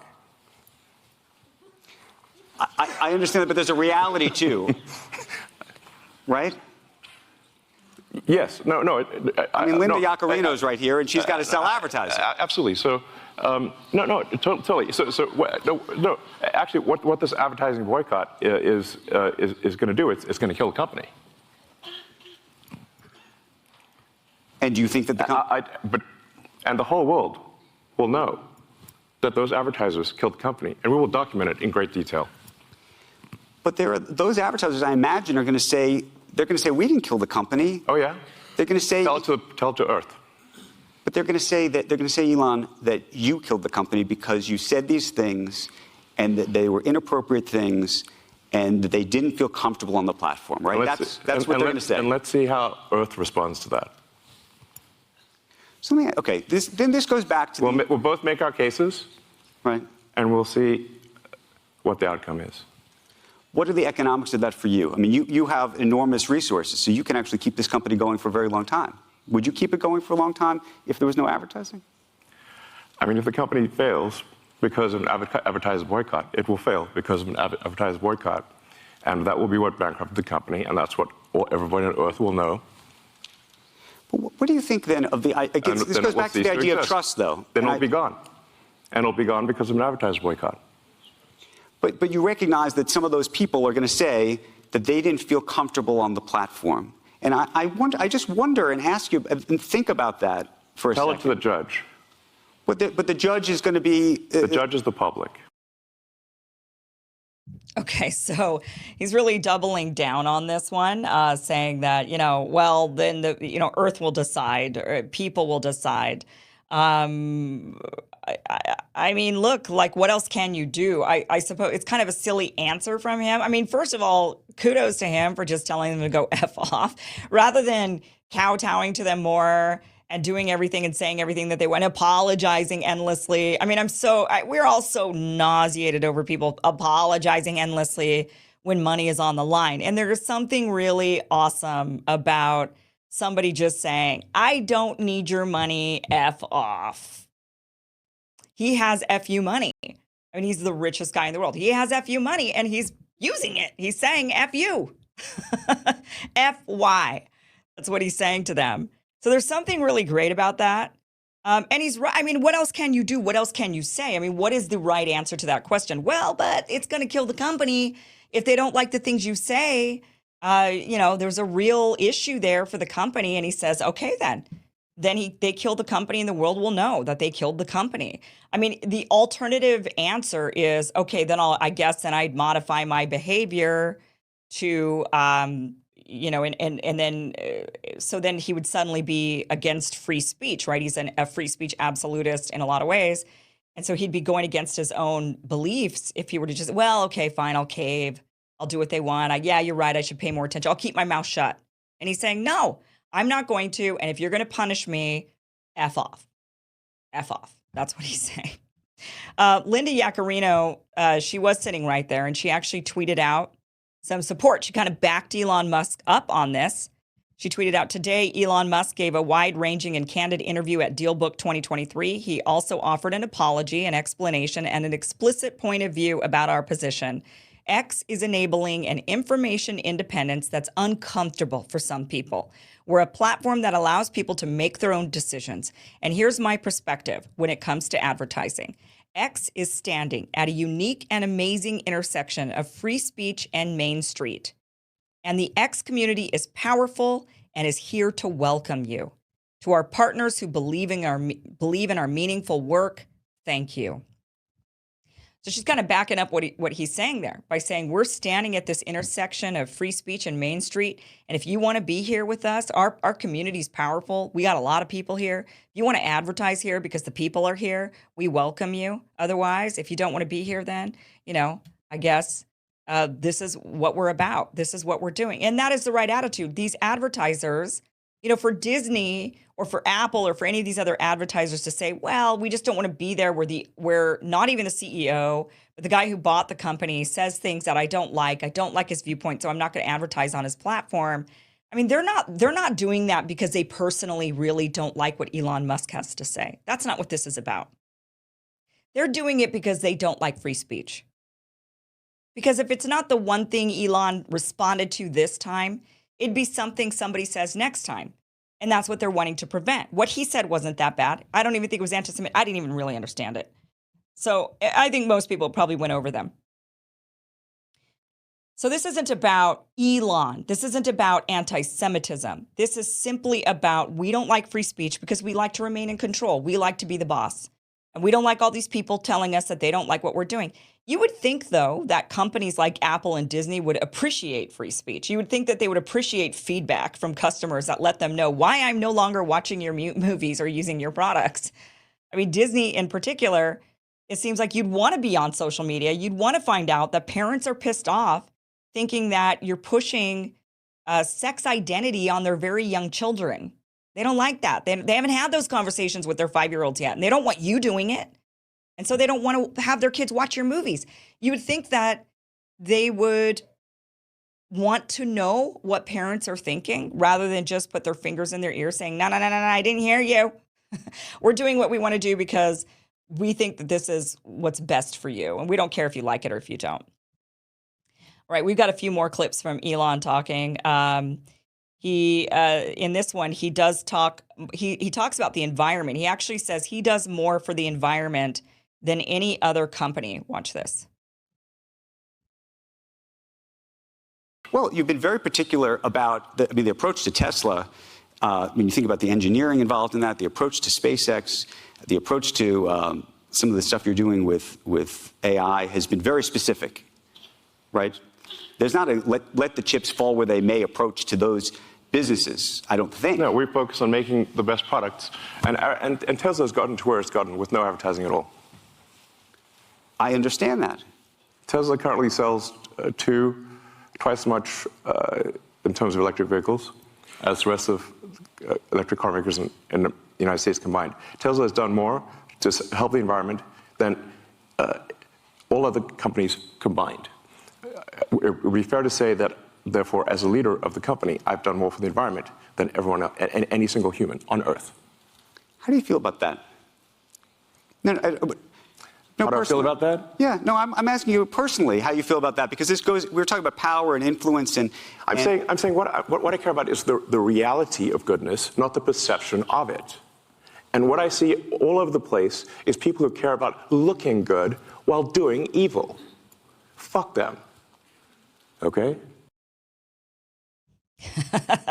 [SPEAKER 5] I understand that, but there's a reality too, right?
[SPEAKER 6] Yes. No.
[SPEAKER 5] I mean, Linda
[SPEAKER 6] no,
[SPEAKER 5] Yaccarino's right here, and she's got to sell advertising.
[SPEAKER 6] Absolutely. So, totally. No. Actually, what this advertising boycott is going to do, it's going to kill the company.
[SPEAKER 5] And do you think that
[SPEAKER 6] and the whole world will know that those advertisers killed the company, and we will document it in great detail.
[SPEAKER 5] But those advertisers, I imagine, are going to say, we didn't kill the company.
[SPEAKER 6] Oh yeah.
[SPEAKER 5] They're going to say,
[SPEAKER 6] tell it to Earth.
[SPEAKER 5] But they're going to say, Elon, that you killed the company because you said these things, and that they were inappropriate things, and that they didn't feel comfortable on the platform, right? That's what they're going to say.
[SPEAKER 6] And let's see how Earth responds to that.
[SPEAKER 5] So this goes back to
[SPEAKER 6] we'll both make our cases,
[SPEAKER 5] right?
[SPEAKER 6] And we'll see what the outcome is.
[SPEAKER 5] What are the economics of that for you? I mean, you have enormous resources, so you can actually keep this company going for a very long time. Would you keep it going for a long time if there was no advertising?
[SPEAKER 6] I mean, if the company fails because of an advertiser boycott, it will fail because of an advertiser boycott. And that will be what bankrupted the company, and that's what everybody on Earth will know.
[SPEAKER 5] But what do you think then of the... this goes back to the idea of trust, though.
[SPEAKER 6] Then it'll be gone. And it'll be gone because of an advertiser boycott.
[SPEAKER 5] But you recognize that some of those people are going to say that they didn't feel comfortable on the platform. And I just wonder and ask you and think about that for a second.
[SPEAKER 6] Tell it to the judge.
[SPEAKER 5] But the judge is going to be...
[SPEAKER 6] the judge is the public.
[SPEAKER 1] Okay, so he's really doubling down on this one, saying that, well, then Earth will decide, or people will decide. I mean, look, like, what else can you do? I suppose it's kind of a silly answer from him. I mean, first of all, kudos to him for just telling them to go F off, rather than kowtowing to them more and doing everything and saying everything that they want, apologizing endlessly. I mean, we're all so nauseated over people apologizing endlessly when money is on the line. And there is something really awesome about somebody just saying, I don't need your money, F off. He has FU money. I mean, he's the richest guy in the world. He has FU money and he's using it. He's saying FU. FY. That's what he's saying to them. So there's something really great about that. And he's right. I mean, what else can you do? What else can you say? I mean, what is the right answer to that question? Well, but it's going to kill the company if they don't like the things you say. There's a real issue there for the company. And he says, okay, then they kill the company and the world will know that they killed the company. I mean, the alternative answer is, okay, then I'd modify my behavior to, so then he would suddenly be against free speech, right? He's a free speech absolutist in a lot of ways. And so he'd be going against his own beliefs if he were to just, well, okay, fine, I'll cave. I'll do what they want. Yeah, you're right. I should pay more attention. I'll keep my mouth shut. And he's saying, no, I'm not going to. And if you're going to punish me, F off. F off. That's what he's saying. Linda Yaccarino, she was sitting right there, and she actually tweeted out some support. She kind of backed Elon Musk up on this. She tweeted out, today, Elon Musk gave a wide-ranging and candid interview at DealBook 2023. He also offered an apology, an explanation, and an explicit point of view about our position. X is enabling an information independence that's uncomfortable for some people. We're a platform that allows people to make their own decisions. And here's my perspective when it comes to advertising. X is standing at a unique and amazing intersection of free speech and Main Street. And the X community is powerful and is here to welcome you. To our partners who believe in our meaningful work, thank you. So she's kind of backing up what he's saying there by saying we're standing at this intersection of free speech and Main Street. And if you want to be here with us, our community's powerful. We got a lot of people here. If you want to advertise here because the people are here, we welcome you. Otherwise, if you don't want to be here, then, I guess this is what we're about. This is what we're doing. And that is the right attitude. These advertisers, for Disney or for Apple or for any of these other advertisers to say, well, we just don't want to be there where not even the CEO, but the guy who bought the company says things that I don't like. I don't like his viewpoint, so I'm not going to advertise on his platform. I mean, they're not doing that because they personally really don't like what Elon Musk has to say. That's not what this is about. They're doing it because they don't like free speech. Because if it's not the one thing Elon responded to this time, it'd be something somebody says next time. And that's what they're wanting to prevent. What he said wasn't that bad. I don't even think it was anti-Semitic. I didn't even really understand it. So I think most people probably went over them. So this isn't about Elon. This isn't about anti-Semitism. This is simply about we don't like free speech because we like to remain in control. We like to be the boss. And we don't like all these people telling us that they don't like what we're doing. You would think, though, that companies like Apple and Disney would appreciate free speech. You would think that they would appreciate feedback from customers that let them know why I'm no longer watching your movies or using your products. I mean, Disney in particular, it seems like you'd want to be on social media. You'd want to find out that parents are pissed off thinking that you're pushing sex identity on their very young children. They don't like that. They haven't had those conversations with their 5-year-olds yet, and they don't want you doing it. And so they don't want to have their kids watch your movies. You would think that they would want to know what parents are thinking rather than just put their fingers in their ears saying, no, I didn't hear you. We're doing what we want to do because we think that this is what's best for you. And we don't care if you like it or if you don't. All right, we've got a few more clips from Elon talking. In this one, he does talk, he talks about the environment. He actually says he does more for the environment than any other company. Watch this.
[SPEAKER 5] Well, you've been very particular about the approach to Tesla. When you think about the engineering involved in that, the approach to SpaceX, the approach to some of the stuff you're doing with AI has been very specific, right? There's not a let the chips fall where they may approach to those businesses, I don't think.
[SPEAKER 6] No, we focus on making the best products. And Tesla's gotten to where it's gotten with no advertising at all.
[SPEAKER 5] I understand that.
[SPEAKER 6] Tesla currently sells twice as much in terms of electric vehicles as the rest of electric car makers in the United States combined. Tesla has done more to help the environment than all other companies combined. It would be fair to say that, therefore, as a leader of the company, I've done more for the environment than everyone else, and any single human on Earth.
[SPEAKER 5] How do you feel about that?
[SPEAKER 6] How do I feel about that?
[SPEAKER 5] Yeah, no, I'm asking you personally how you feel about that, because we're talking about power and influence and...
[SPEAKER 6] I'm saying what I care about is the reality of goodness, not the perception of it. And what I see all over the place is people who care about looking good while doing evil. Fuck them. Okay?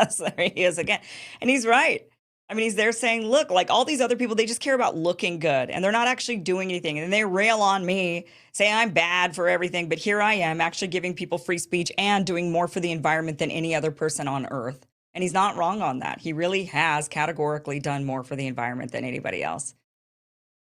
[SPEAKER 1] So there he is again. And he's right. I mean, he's there saying, look, like all these other people, they just care about looking good and they're not actually doing anything. And they rail on me, say I'm bad for everything. But here I am actually giving people free speech and doing more for the environment than any other person on Earth. And he's not wrong on that. He really has categorically done more for the environment than anybody else.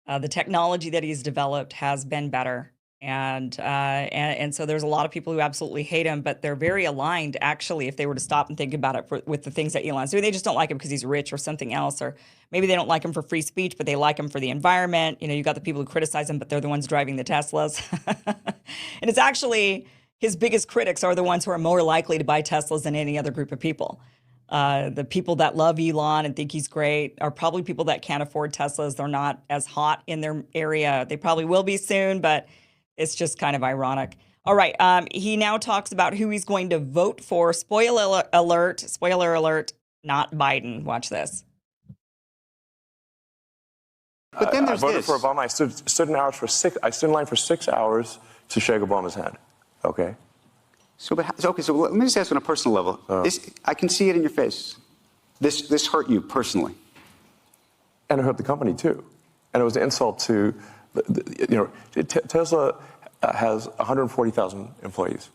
[SPEAKER 1] The technology that he's developed has been better. And so there's a lot of people who absolutely hate him, but they're very aligned, actually, if they were to stop and think about it with the things that Elon's doing. They just don't like him because he's rich or something else, or maybe they don't like him for free speech, but they like him for the environment. You got the people who criticize him, but they're the ones driving the Teslas. And it's actually his biggest critics are the ones who are more likely to buy Teslas than any other group of people. The people that love Elon and think he's great are probably people that can't afford Teslas. They're not as hot in their area. They probably will be soon, but it's just kind of ironic. All right. He now talks about who he's going to vote for. Spoiler alert, not Biden. Watch this.
[SPEAKER 5] But then there's
[SPEAKER 6] I voted
[SPEAKER 5] this.
[SPEAKER 6] for Obama. I stood in line for 6 hours to shake Obama's hand. Okay?
[SPEAKER 5] So let me just ask on a personal level. I can see it in your face. This hurt you personally.
[SPEAKER 6] And it hurt the company, too. And it was an insult to, Tesla has 140,000 employees.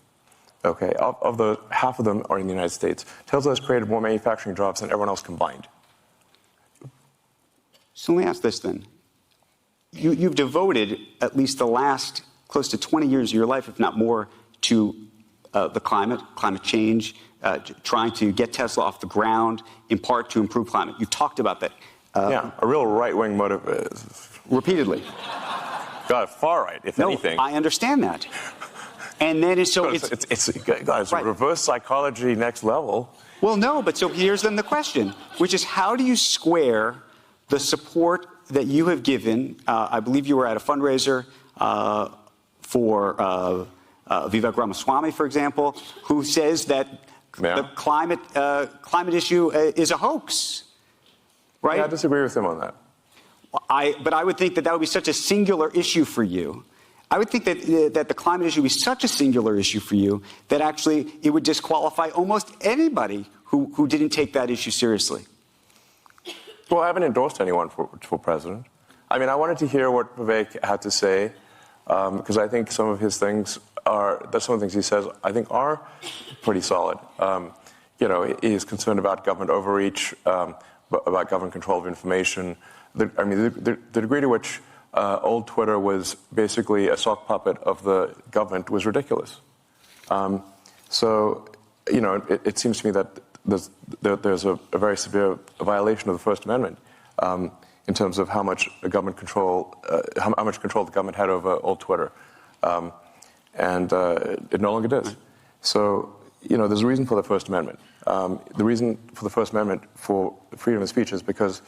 [SPEAKER 6] Okay, of the half of them are in the United States. Tesla has created more manufacturing jobs than everyone else combined.
[SPEAKER 5] So let me ask this then. You've devoted at least the last close to 20 years of your life, if not more, to the climate change, trying to get Tesla off the ground, in part to improve climate. You talked about that.
[SPEAKER 6] Yeah, a real right-wing motive.
[SPEAKER 5] Repeatedly.
[SPEAKER 6] God, far right, if anything.
[SPEAKER 5] I understand that. And then it's
[SPEAKER 6] guys,
[SPEAKER 5] right.
[SPEAKER 6] Reverse psychology next level.
[SPEAKER 5] Well, no, but so here's then the question, which is how do you square the support that you have given? I believe you were at a fundraiser for Vivek Ramaswamy, for example, who says that the climate issue is a hoax, right?
[SPEAKER 6] Yeah, I disagree with him on that.
[SPEAKER 5] But I would think that would be such a singular issue for you. I would think that the climate issue would be such a singular issue for you that actually it would disqualify almost anybody who didn't take that issue seriously.
[SPEAKER 6] Well, I haven't endorsed anyone for president. I mean, I wanted to hear what Vivek had to say because I think some of his things some of the things he says I think are pretty solid. You know, he's concerned about government overreach, about government control of information. The degree to which old Twitter was basically a sock puppet of the government was ridiculous. So, you know, it seems to me that there's a very severe violation of the First Amendment in terms of how much government control, how much control the government had over old Twitter, and it no longer does. So, you know, there's a reason for the First Amendment. The reason for the First Amendment for freedom of speech is because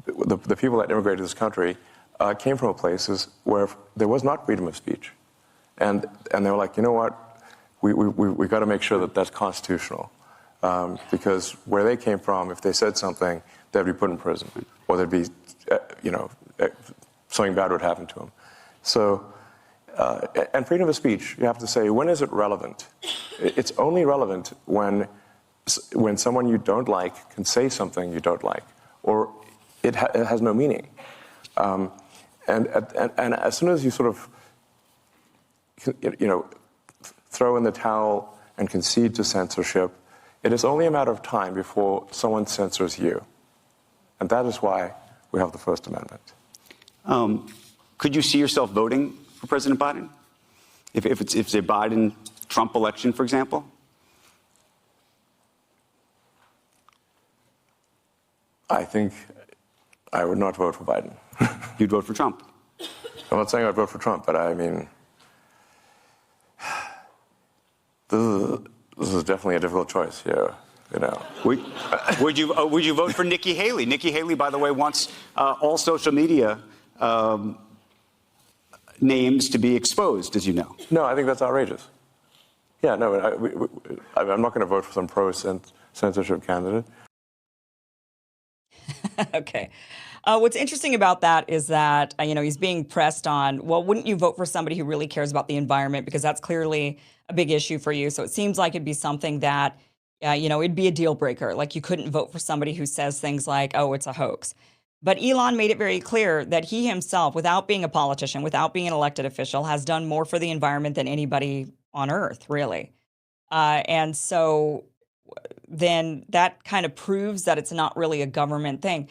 [SPEAKER 6] the people that immigrated to this country came from places where there was not freedom of speech, and they were like, you know what, we got to make sure that that's constitutional, because where they came from, if they said something, they'd be put in prison, or there'd be, you know, something bad would happen to them. So, and freedom of speech, you have to say, when is it relevant? It's only relevant when someone you don't like can say something you don't like, or it has no meaning. And as soon as you sort of, you know, throw in the towel and concede to censorship, it is only a matter of time before someone censors you. And that is why we have the First Amendment.
[SPEAKER 5] Could you see yourself voting for President Biden? If it's a Biden-Trump election, for example?
[SPEAKER 6] I think I would not vote for Biden.
[SPEAKER 5] You'd vote for Trump?
[SPEAKER 6] I'm not saying I'd vote for Trump, but I mean, this is definitely a difficult choice here, you know.
[SPEAKER 5] Would you vote for Nikki Haley? Nikki Haley, by the way, wants all social media names to be exposed, as you know.
[SPEAKER 6] No, I think that's outrageous. Yeah, no, I'm not going to vote for some pro-censorship candidate.
[SPEAKER 1] Okay. What's interesting about that is that, you know, he's being pressed on, well, wouldn't you vote for somebody who really cares about the environment? Because that's clearly a big issue for you. So it seems like it'd be something that, you know, it'd be a deal breaker. Like you couldn't vote for somebody who says things like, oh, it's a hoax. But Elon made it very clear that he himself, without being a politician, without being an elected official, has done more for the environment than anybody on Earth, really. And so then that kind of proves that it's not really a government thing.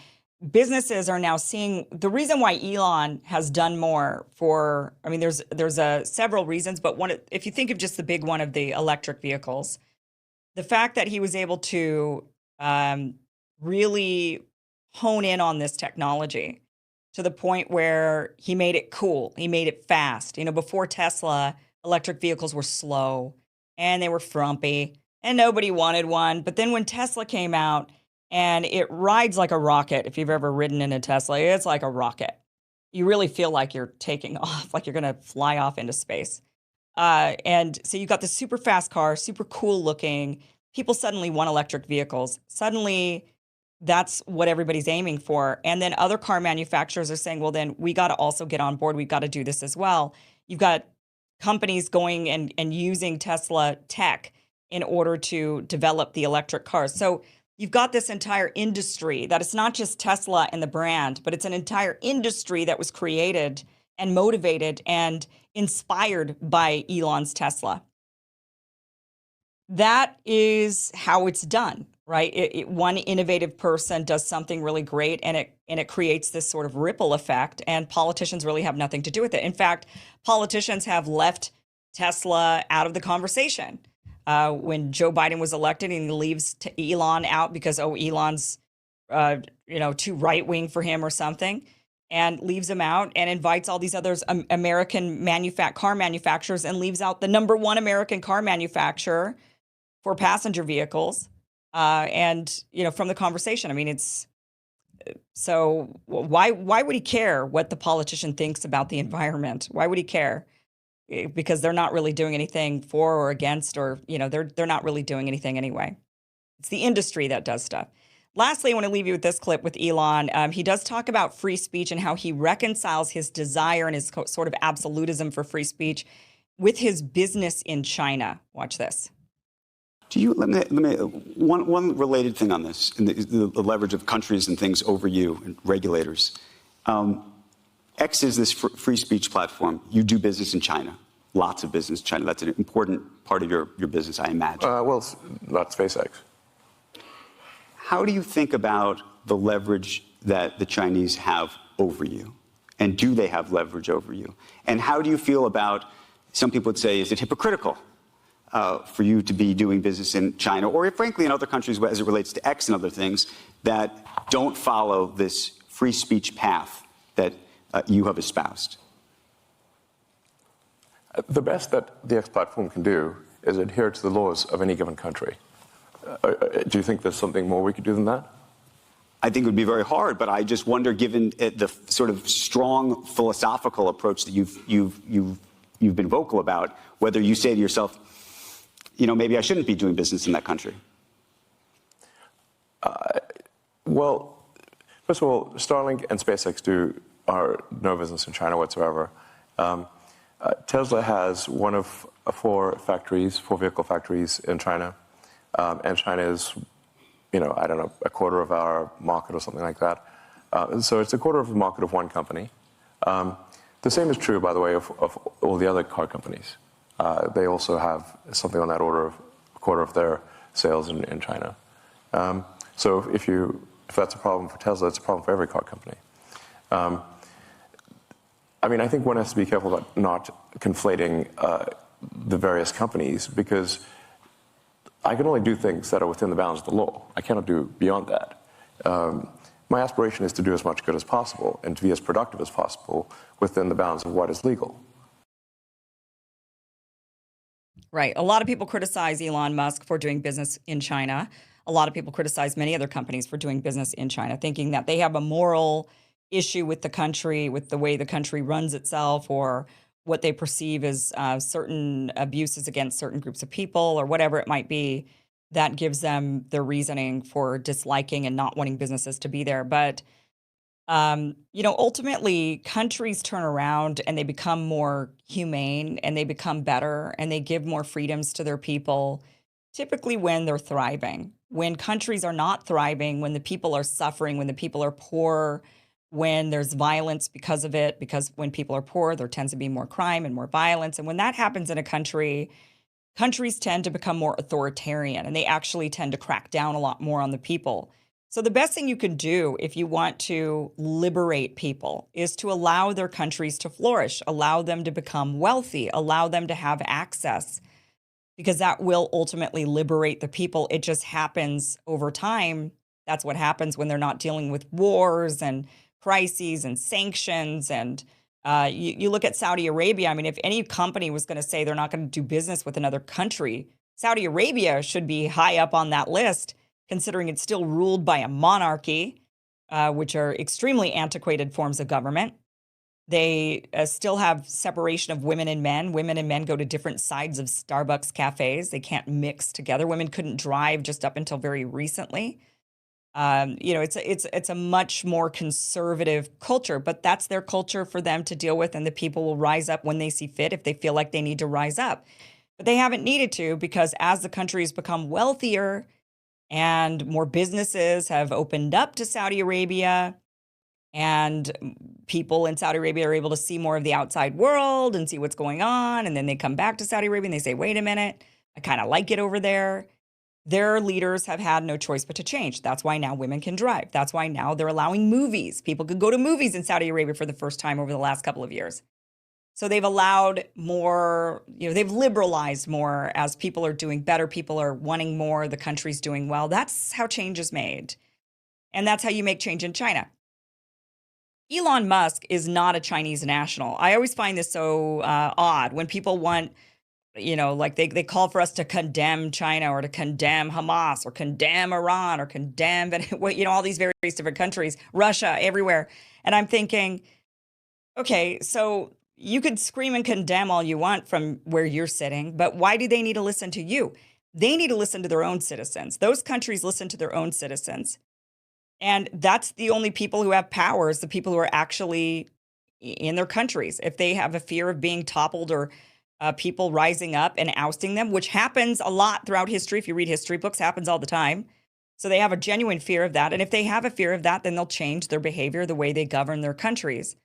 [SPEAKER 1] Businesses are now seeing the reason why Elon has done more for, I mean, there's several reasons, but if you think of just the big one of the electric vehicles, the fact that he was able to really hone in on this technology to the point where he made it cool, he made it fast. You know, before Tesla, electric vehicles were slow and they were frumpy and nobody wanted one. But then when Tesla came out, and it rides like a rocket. If you've ever ridden in a Tesla, it's like a rocket. You really feel like you're taking off, like you're going to fly off into space. And so you've got this super fast car, super cool looking. People suddenly want electric vehicles. Suddenly, that's what everybody's aiming for. And then other car manufacturers are saying, well, then we got to also get on board. We've got to do this as well. You've got companies going and using Tesla tech in order to develop the electric cars. So you've got this entire industry that it's not just Tesla and the brand, but it's an entire industry that was created and motivated and inspired by Elon's Tesla. That is how it's done, right? One innovative person does something really great, and it creates this sort of ripple effect, and politicians really have nothing to do with it. In fact, politicians have left Tesla out of the conversation. When Joe Biden was elected, and he leaves Elon out because, Elon's too right-wing for him or something, and leaves him out, and invites all these others, American car manufacturers, and leaves out the number one American car manufacturer for passenger vehicles, from the conversation. I mean, so why would he care what the politician thinks about the environment? Why would he care? Because they're not really doing anything for or against, or they're not really doing anything anyway. It's the industry that does stuff. Lastly, I want to leave you with this clip with Elon. He does talk about free speech and how he reconciles his desire and his sort of absolutism for free speech with his business in China. Watch this.
[SPEAKER 5] Let me one related thing on this, and the leverage of countries and things over you and regulators. X is this free speech platform. You do business in China, lots of business in China. That's an important part of your business, I imagine.
[SPEAKER 6] Well, it's not SpaceX.
[SPEAKER 5] How do you think about the leverage that the Chinese have over you? And do they have leverage over you? And how do you feel about, some people would say, is it hypocritical for you to be doing business in China, or frankly in other countries as it relates to X and other things that don't follow this free speech path that you have espoused?
[SPEAKER 6] The best that the X platform can do is adhere to the laws of any given country. Do you think there's something more we could do than that?
[SPEAKER 5] I think it would be very hard, but I just wonder, given the sort of strong philosophical approach that you've been vocal about, whether you say to yourself, maybe I shouldn't be doing business in that country.
[SPEAKER 6] Well, first of all, Starlink and SpaceX are no business in China whatsoever. Tesla has one of four vehicle factories in China. And China is, I don't know, a quarter of our market or something like that. So it's a quarter of the market of one company. The same is true, by the way, of all the other car companies. They also have something on that order of a quarter of their sales in China. So if that's a problem for Tesla, it's a problem for every car company. I think one has to be careful about not conflating the various companies, because I can only do things that are within the bounds of the law. I cannot do beyond that. My aspiration is to do as much good as possible and to be as productive as possible within the bounds of what is legal.
[SPEAKER 1] Right. A lot of people criticize Elon Musk for doing business in China. A lot of people criticize many other companies for doing business in China, thinking that they have a moral issue with the country, with the way the country runs itself, or what they perceive as certain abuses against certain groups of people, or whatever it might be, that gives them their reasoning for disliking and not wanting businesses to be there. But, ultimately, countries turn around and they become more humane, and they become better, and they give more freedoms to their people, typically when they're thriving. When countries are not thriving, when the people are suffering, when the people are poor, when there's violence because of it, because when people are poor, there tends to be more crime and more violence. And when that happens in a country, countries tend to become more authoritarian, and they actually tend to crack down a lot more on the people. So the best thing you can do if you want to liberate people is to allow their countries to flourish, allow them to become wealthy, allow them to have access, because that will ultimately liberate the people. It just happens over time. That's what happens when they're not dealing with wars and crises and sanctions. And you look at Saudi Arabia. If any company was going to say they're not going to do business with another country, Saudi Arabia should be high up on that list, considering it's still ruled by a monarchy, which are extremely antiquated forms of government. They still have separation of women and men. Women and men go to different sides of Starbucks cafes. They can't mix together. Women couldn't drive just up until very recently. It's a much more conservative culture, but that's their culture for them to deal with, and the people will rise up when they see fit if they feel like they need to rise up. But they haven't needed to, because as the country has become wealthier and more businesses have opened up to Saudi Arabia, And people in Saudi Arabia are able to see more of the outside world and see what's going on. And then they come back to Saudi Arabia and they say, wait a minute, I kind of like it over there. Their leaders have had no choice but to change. That's why now women can drive. That's why now they're allowing movies. People could go to movies in Saudi Arabia for the first time over the last couple of years. So they've allowed more, they've liberalized more as people are doing better. People are wanting more. The country's doing well. That's how change is made. And that's how you make change in China. Elon Musk is not a Chinese national. I always find this so odd when people want, like they call for us to condemn China or to condemn Hamas or condemn Iran or condemn, all these various different countries, Russia, everywhere. And I'm thinking, okay, so you could scream and condemn all you want from where you're sitting, but why do they need to listen to you? They need to listen to their own citizens. Those countries listen to their own citizens. And that's the only people who have power is the people who are actually in their countries. If they have a fear of being toppled or people rising up and ousting them, which happens a lot throughout history. If you read history books, happens all the time. So they have a genuine fear of that. And if they have a fear of that, then they'll change their behavior, the way they govern their countries.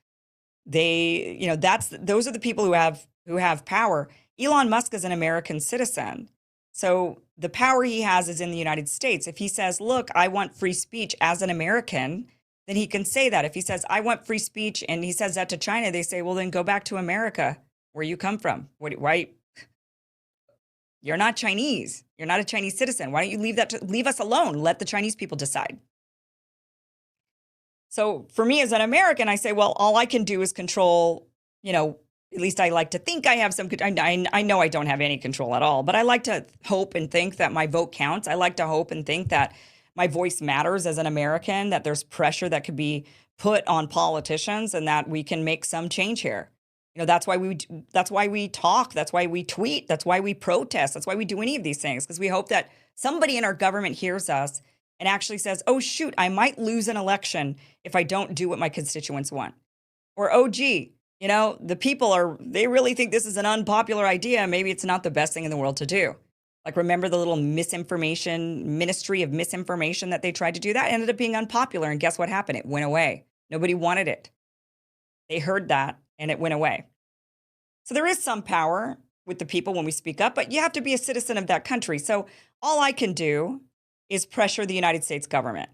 [SPEAKER 1] Those are the people who have power. Elon Musk is an American citizen. So the power he has is in the United States. If he says, look, I want free speech as an American, then he can say that. If he says, I want free speech, and he says that to China, they say, well, then go back to America, where you come from. Why? You're not Chinese. You're not a Chinese citizen. Why don't you leave us alone? Let the Chinese people decide. So for me as an American, I say, well, all I can do is control, at least I like to think I have some, I know I don't have any control at all, but I like to hope and think that my vote counts. I like to hope and think that my voice matters as an American, that there's pressure that could be put on politicians and that we can make some change here. That's why we talk. That's why we tweet. That's why we protest. That's why we do any of these things, because we hope that somebody in our government hears us and actually says, oh, shoot, I might lose an election if I don't do what my constituents want. Or, oh, gee, the people they really think this is an unpopular idea. Maybe it's not the best thing in the world to do. Like, remember the little ministry of misinformation that they tried to do? That ended up being unpopular. And guess what happened? It went away. Nobody wanted it. They heard that and it went away. So there is some power with the people when we speak up, but you have to be a citizen of that country. So all I can do is pressure the United States government.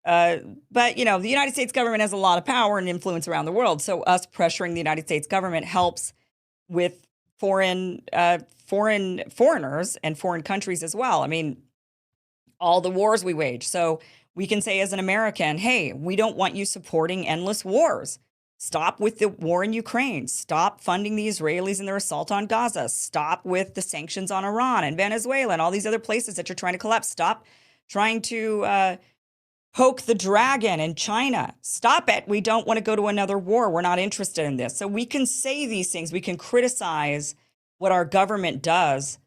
[SPEAKER 1] But, the United States government has a lot of power and influence around the world. So us pressuring the United States government helps with foreigners and foreign countries as well. I mean, all the wars we wage. So we can say as an American, hey, we don't want you supporting endless wars. Stop with the war in Ukraine. Stop funding the Israelis in their assault on Gaza. Stop with the sanctions on Iran and Venezuela and all these other places that you're trying to collapse. Stop trying to poke the dragon in China. Stop it. We don't want to go to another war. We're not interested in this. So we can say these things. We can criticize what our government does.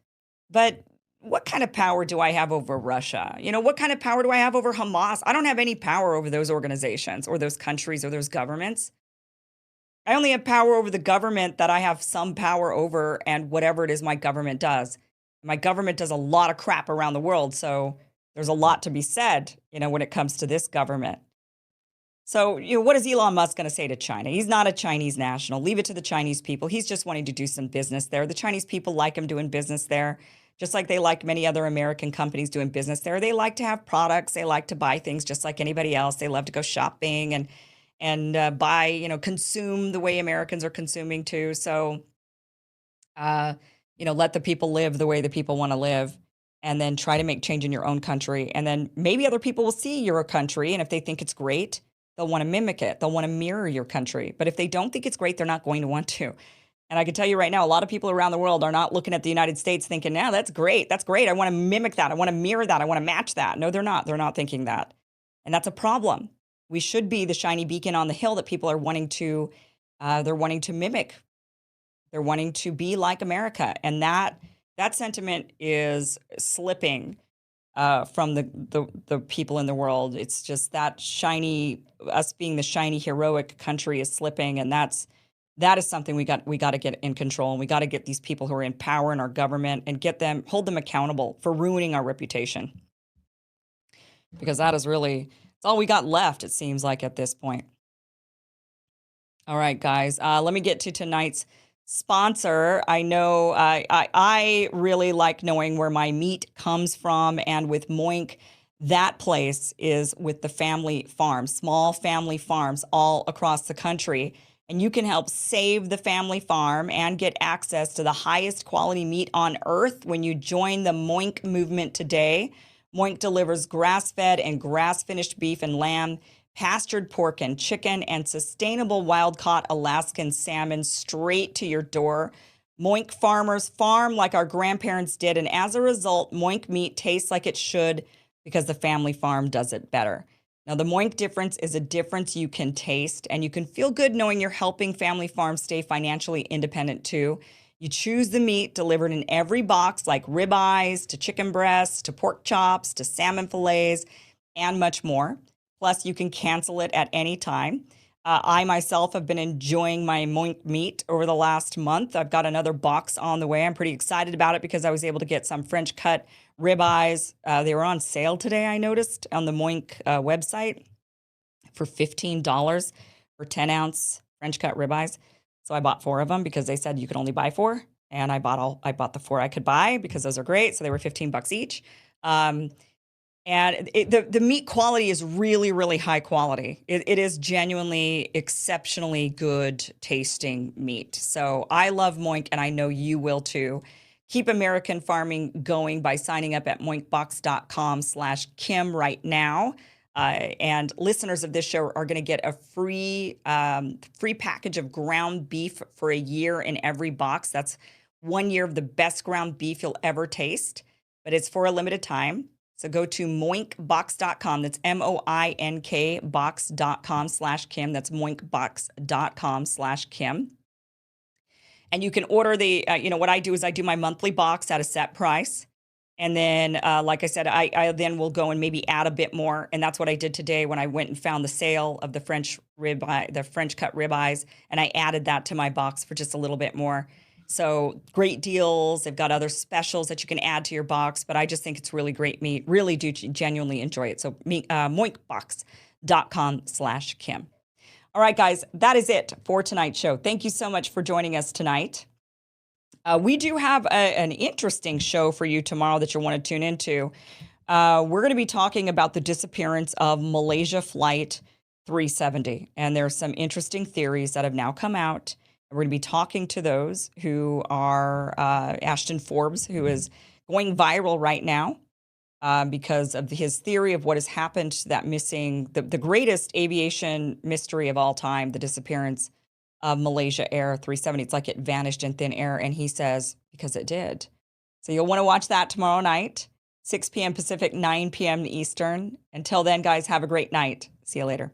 [SPEAKER 1] But what kind of power do I have over Russia? What kind of power do I have over Hamas? I don't have any power over those organizations or those countries or those governments. I only have power over the government that I have some power over and whatever it is my government does. My government does a lot of crap around the world, so there's a lot to be said, when it comes to this government. So, what is Elon Musk going to say to China? He's not a Chinese national. Leave it to the Chinese people. He's just wanting to do some business there. The Chinese people like him doing business there, just like they like many other American companies doing business there. They like to have products. They like to buy things just like anybody else. They love to go shopping and buy, consume the way Americans are consuming too. So, let the people live the way the people want to live, and then try to make change in your own country. And then maybe other people will see your country, and if they think it's great, they'll want to mimic it. They'll want to mirror your country. But if they don't think it's great, they're not going to want to. And I can tell you right now, a lot of people around the world are not looking at the United States thinking, "Yeah, that's great. That's great. I want to mimic that. I want to mirror that. I want to match that." No, they're not. They're not thinking that. And that's a problem. We should be the shiny beacon on the hill that people are wanting to, they're wanting to mimic. They're wanting to be like America. And that sentiment is slipping from the people in the world. It's just that us being the shiny, heroic country is slipping. And that is something we got to get in control. And we got to get these people who are in power in our government and hold them accountable for ruining our reputation. Because that is really, it's all we got left, it seems like, at this point. All right, guys. Let me get to tonight's sponsor. I know I really like knowing where my meat comes from, and with Moink, that place is with the family farms, small family farms all across the country. And you can help save the family farm and get access to the highest quality meat on earth when you join the Moink movement today. Moink delivers grass-fed and grass-finished beef and lamb, pastured pork and chicken, and sustainable wild-caught Alaskan salmon straight to your door. Moink farmers farm like our grandparents did, and as a result, Moink meat tastes like it should because the family farm does it better. Now, the Moink difference is a difference you can taste, and you can feel good knowing you're helping family farms stay financially independent too. You choose the meat delivered in every box, like ribeyes to chicken breasts to pork chops to salmon fillets and much more. Plus, you can cancel it at any time. I myself have been enjoying my Moink meat over the last month. I've got another box on the way. I'm pretty excited about it because I was able to get some French cut ribeyes. They were on sale today, I noticed, on the Moink website for $15 for 10-ounce French cut ribeyes. So I bought 4 of them because they said you could only buy 4. And I bought the 4 I could buy because those are great. So they were $15 each. And the meat quality is really, really high quality. It is genuinely exceptionally good tasting meat. So I love Moink, and I know you will too. Keep American farming going by signing up at moinkbox.com/Kim right now. And listeners of this show are going to get a free package of ground beef for a year in every box. That's 1 year of the best ground beef you'll ever taste, but it's for a limited time. So go to moinkbox.com. That's MOINK box.com/Kim. That's moinkbox.com/Kim. And you can order what I do is I do my monthly box at a set price. And then, like I said, I then will go and maybe add a bit more. And that's what I did today when I went and found the sale of the French cut ribeyes. And I added that to my box for just a little bit more. So great deals. They've got other specials that you can add to your box, but I just think it's really great meat. Really do genuinely enjoy it. So moinkbox.com/Kim. All right, guys, that is it for tonight's show. Thank you so much for joining us tonight. We do have an interesting show for you tomorrow that you'll want to tune into. We're going to be talking about the disappearance of Malaysia Flight 370. And there are some interesting theories that have now come out. We're going to be talking to those who are Ashton Forbes, who is going viral right now because of his theory of what has happened to that missing, the greatest aviation mystery of all time, the disappearance of Malaysia Air 370. It's like it vanished in thin air. And he says, because it did. So you'll want to watch that tomorrow night, 6 p.m. Pacific, 9 p.m. Eastern. Until then, guys, have a great night. See you later.